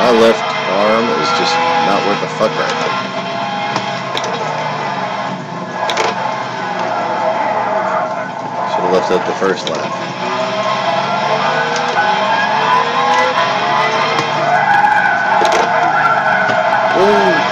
My left arm is just not worth a fuck right now. Should have left out the first lap. Ooh.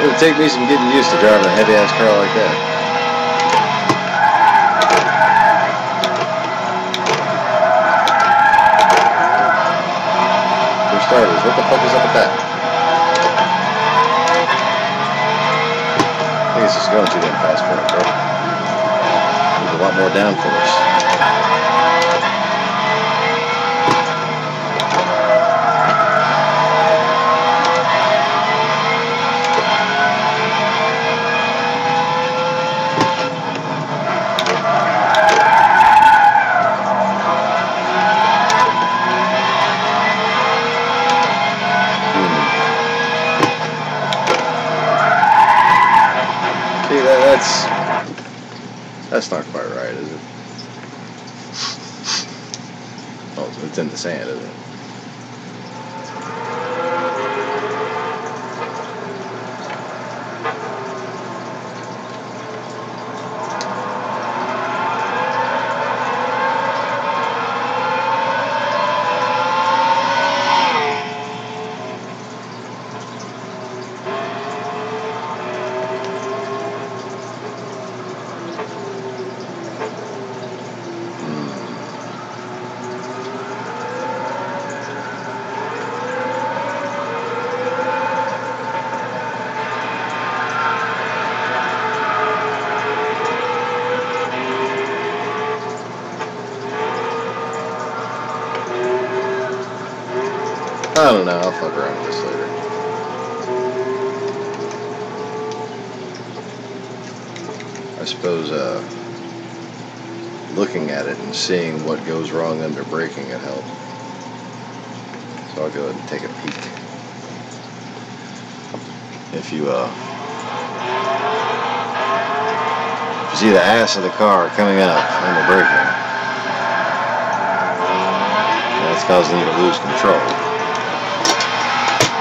It would take me some getting used to driving a heavy-ass car like that. For starters, what the fuck is up with that? I think it's just going too damn fast for it, bro. There's a lot more downforce. That's not quite right, is it? Oh, it's in the sand, isn't it? I don't know, I'll fuck around with this later. I suppose, looking at it and seeing what goes wrong under braking would help. So I'll go ahead and take a peek. If you see the ass of the car coming up on the braking, It's causing you to lose control.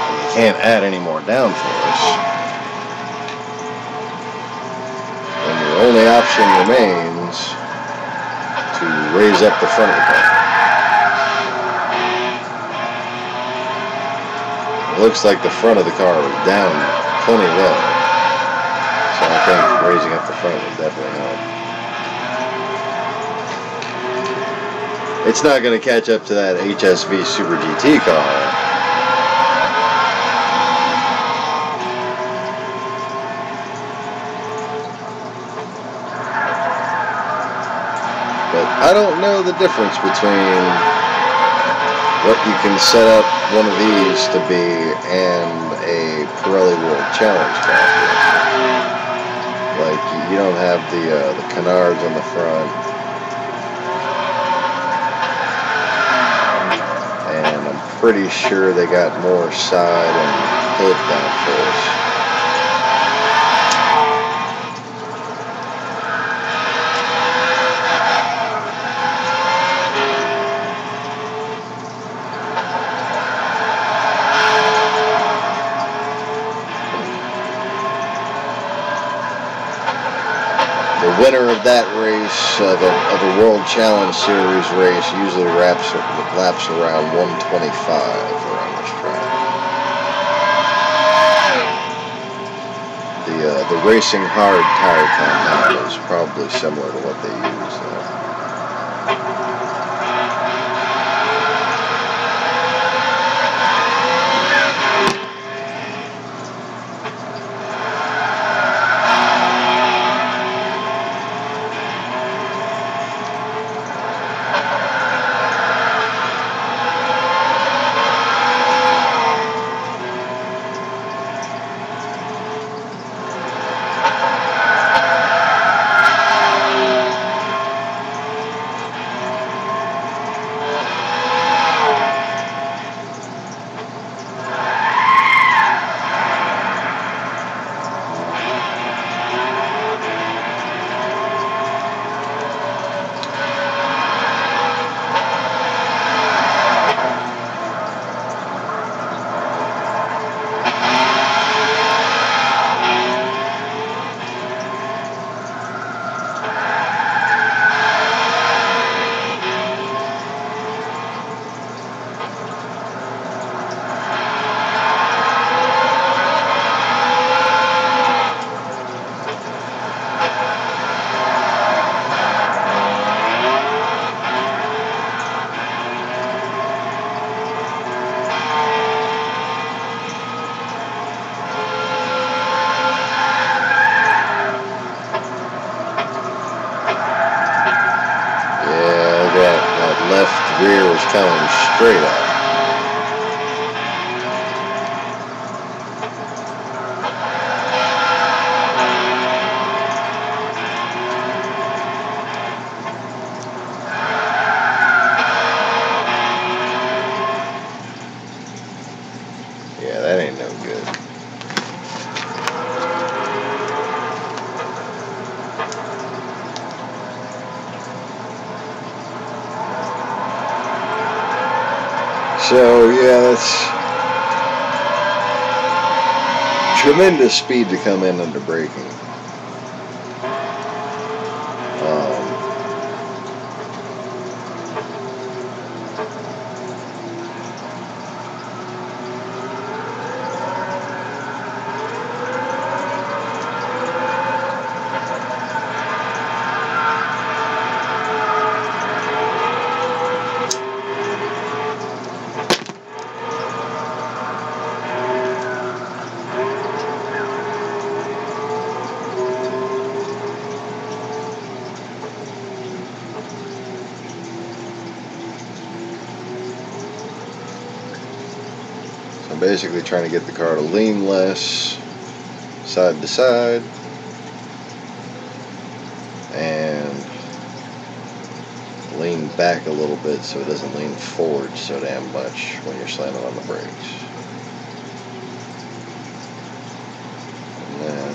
You can't add any more downforce. And your only option remains to raise up the front of the car. It looks like the front of the car was down plenty low. So I think raising up the front would definitely help. It's not going to catch up to that HSV Super GT car. But I don't know the difference between what you can set up one of these to be and a Pirelli World Challenge car. Like, you don't have the canards on the front. And I'm pretty sure they got more side and hood downforce. The winner of that race, of a World Challenge Series race, usually laps around 125 around this track. The Racing Hard tire compound is probably similar to what they use there. Left rear was coming straight up. Yeah, that ain't no good. So yeah, that's tremendous speed to come in under braking. I'm basically trying to get the car to lean less side to side and lean back a little bit so it doesn't lean forward so damn much when you're slamming on the brakes. And then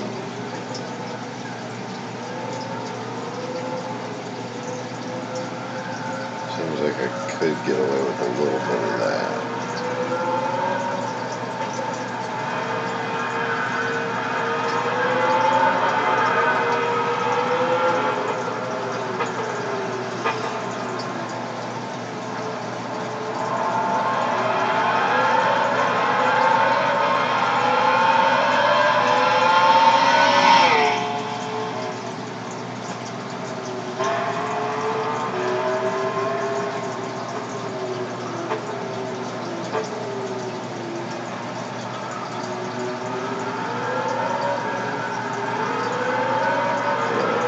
seems like I could get away with a little bit of that.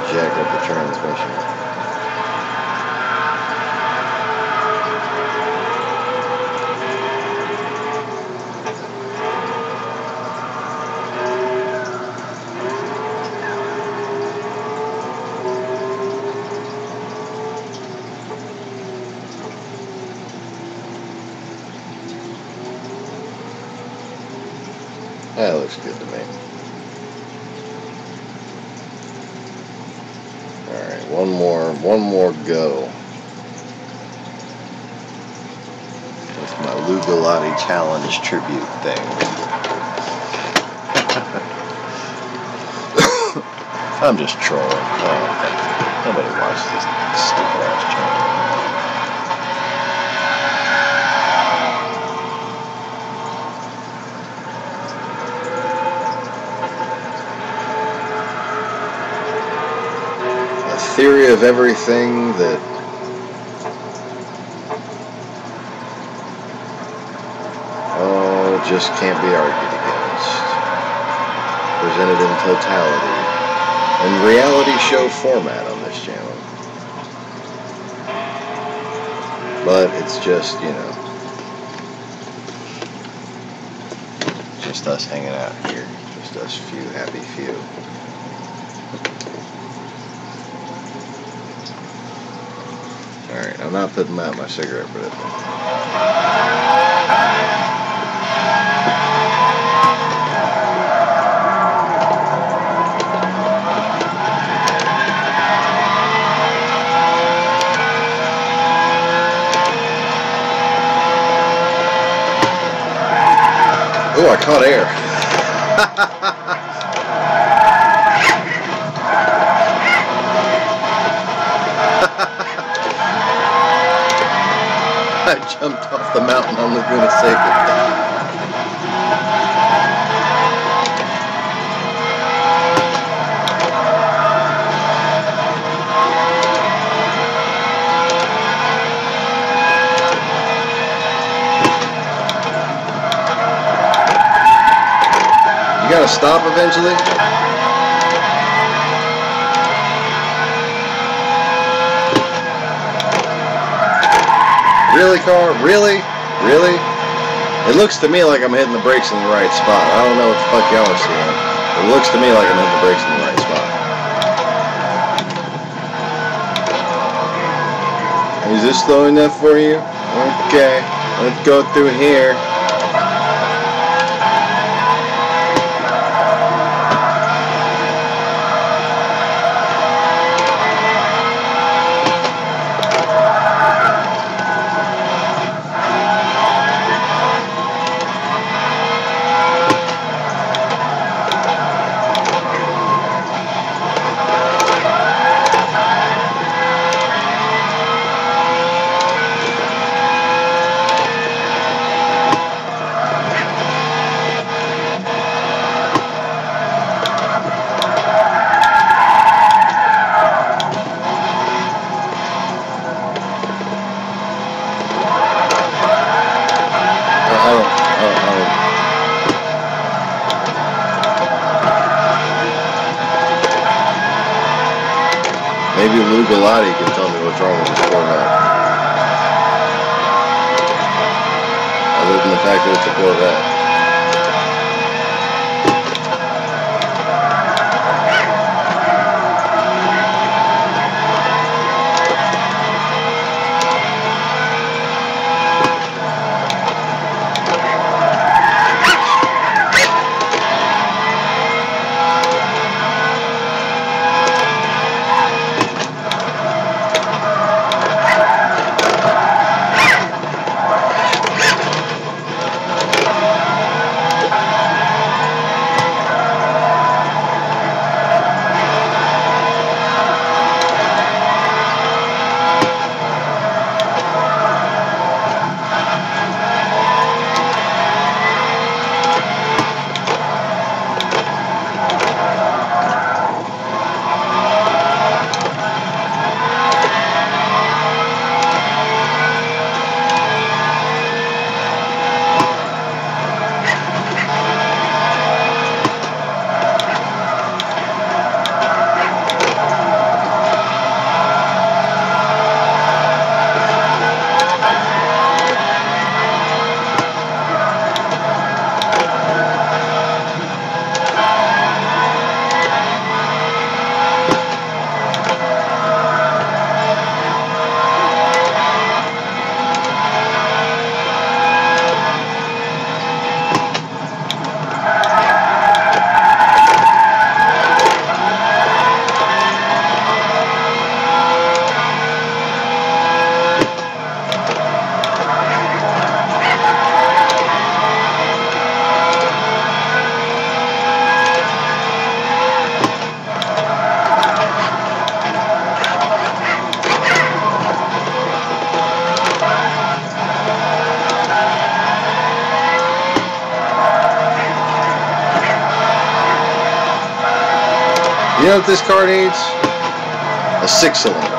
Jack up the transmission. That looks good to me. Alright, one more go with my Lugalati Challenge tribute thing. I'm just trolling. Oh, nobody watches this stupid ass channel. Theory of everything that just can't be argued against, presented in totality in reality show format on this channel, but it's just, you know, just us hanging out here, just us few happy few. Alright, I'm not putting out my cigarette butt. Oh, I caught air. I jumped off the mountain on Laguna Seca. You gotta stop eventually? Really, car? Really? Really? It looks to me like I'm hitting the brakes in the right spot. I don't know what the fuck y'all are seeing. It looks to me like I'm hitting the brakes in the right spot. Is this slow enough for you? Okay, let's go through here. Maybe Lugalati can tell me what's wrong with this Corvette. Other than the fact that it's a Corvette. You know what this car needs? A 6-cylinder.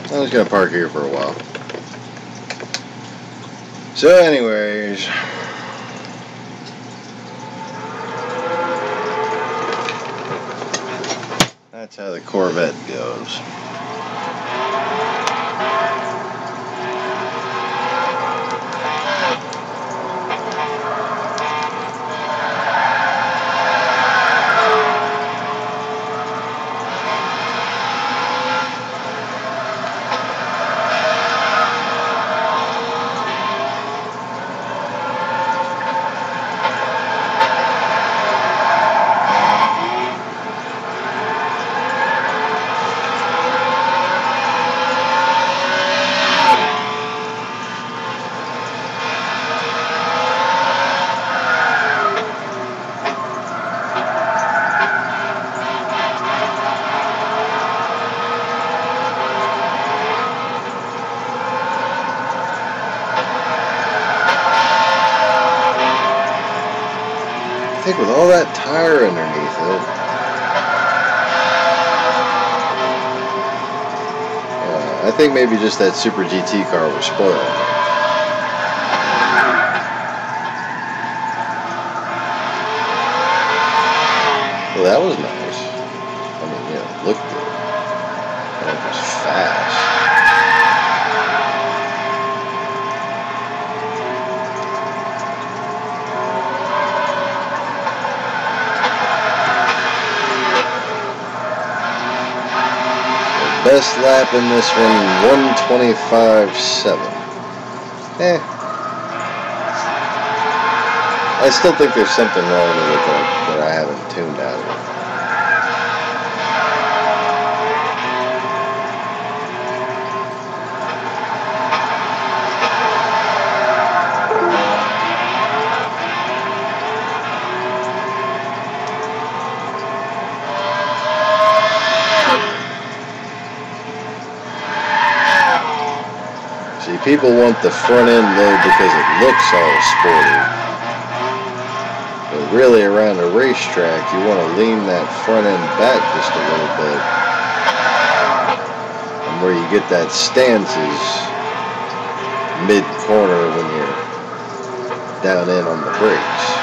I was gonna park here for a while. So anyways, that's how the Corvette goes. I think with all that tire underneath it, I think maybe just that Super GT car was spoiled. Well, that was nice. I mean, you know, it looked good. And it was fast. Best lap in this one, 125.7. I still think there's something wrong with it that I haven't tuned out of it. See, people want the front end load because it looks all sporty. But really, around a racetrack, you want to lean that front end back just a little bit. And where you get that stance is mid-corner when you're down in on the brakes.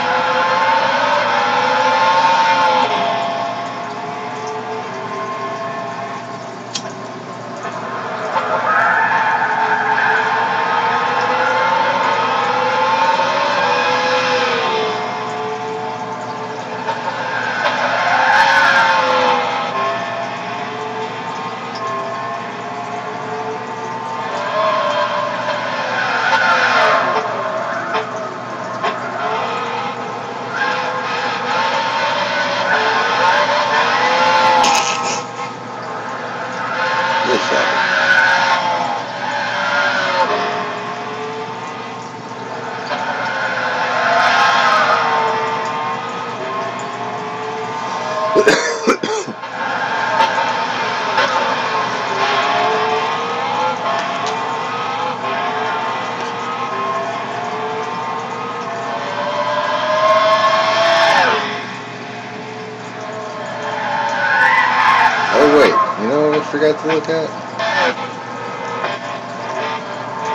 Forgot to look at?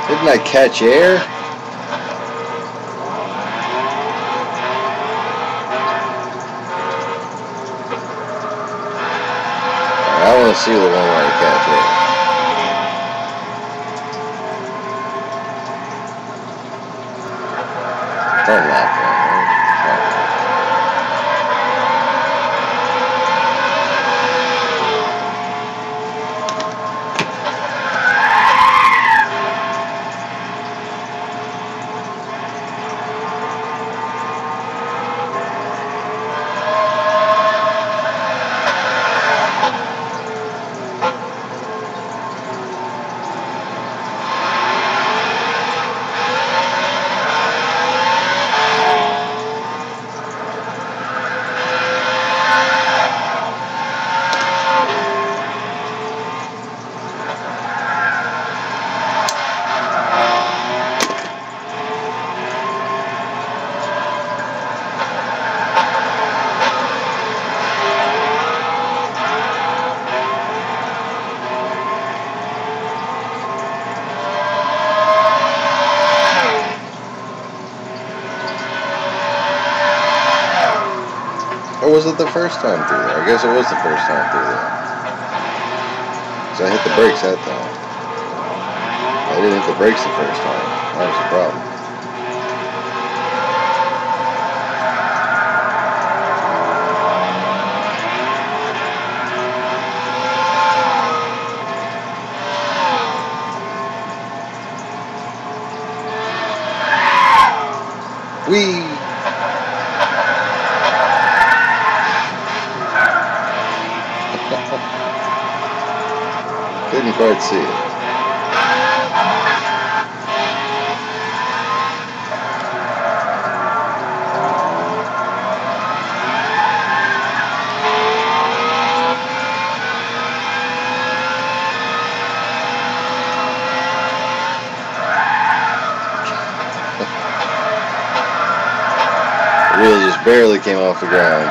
Didn't I catch air? I want to see the one where I catch air. Don't laugh at me. Or was it the first time through there? I guess it was the first time through there. So I hit the brakes that time. I didn't hit the brakes the first time. That was the problem. Whee! Didn't quite see it. The wheel just barely came off the ground.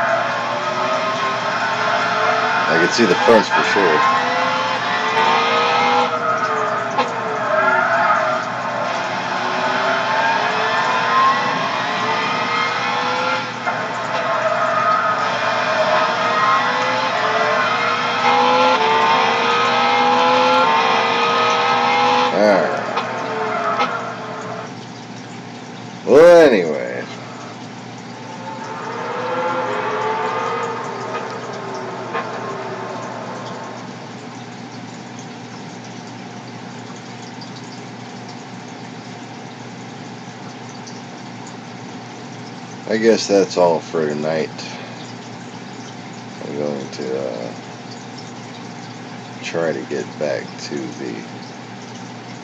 I could see the fronts for sure. Well, anyway. I guess that's all for tonight. I'm going to try to get back to the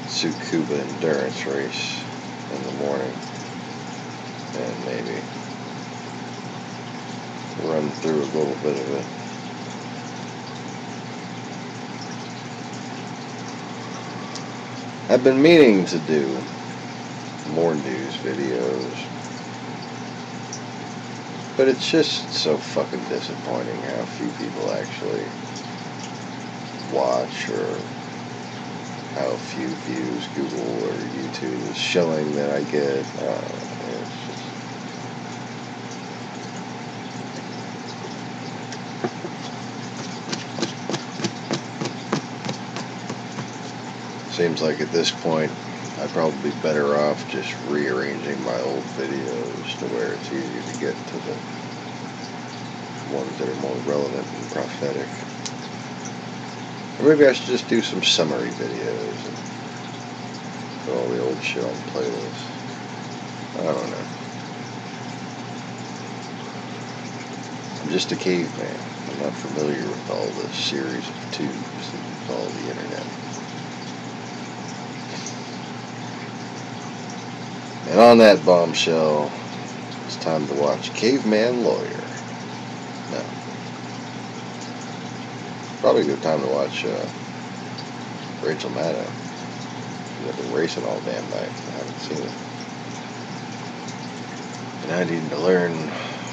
Tsukuba endurance race in the morning and maybe run through a little bit of it. I've been meaning to do more news videos, but it's just so fucking disappointing how few people actually watch, or how few views Google or YouTube is showing that I get. It's just, seems like at this point I'd probably be better off just rearranging my old videos to where it's easier to get to the ones that are more relevant and prophetic. Or maybe I should just do some summary videos and put all the old shit on playlists. I don't know. I'm just a caveman. I'm not familiar with all the series of tubes that we call the internet. And on that bombshell, it's time to watch Caveman Lawyer. No. Probably a good time to watch Rachel Maddow. I've been racing all damn night. I haven't seen it. And I need to learn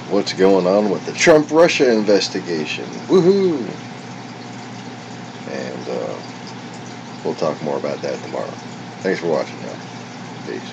what's going on with the Trump-Russia investigation. Woohoo! And we'll talk more about that tomorrow. Thanks for watching, y'all. Peace.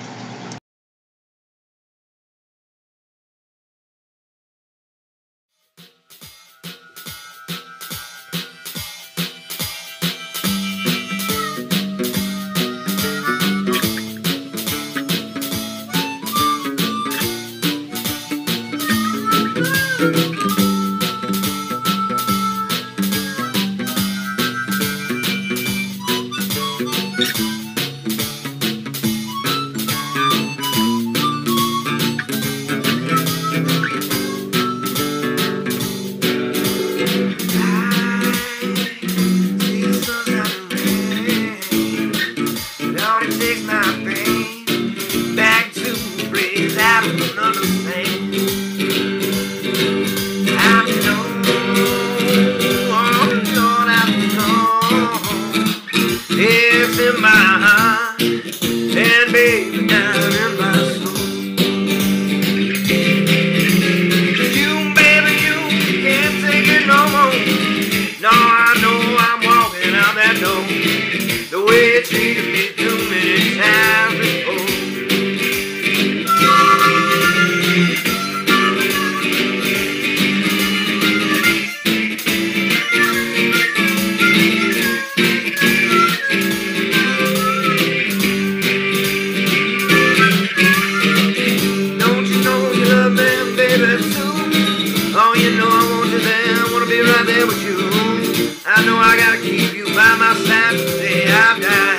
The way it treated me too many times before. Don't you know you love them, baby, too? Oh, you know I want you there, I want to be right there with you. I know I gotta keep you by my side till the day I die.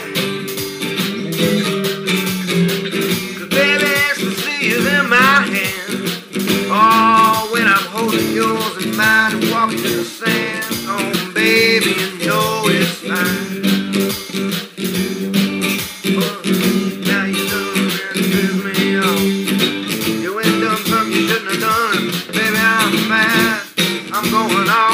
'Cause baby, ecstasy is in my hand. Oh, when I'm holding yours in mine and walking in the sand. Oh, baby, you know it's fine. Oh, now you done and piss me off. You ain't done something you shouldn't have done. Baby, I'm mad. I'm going off.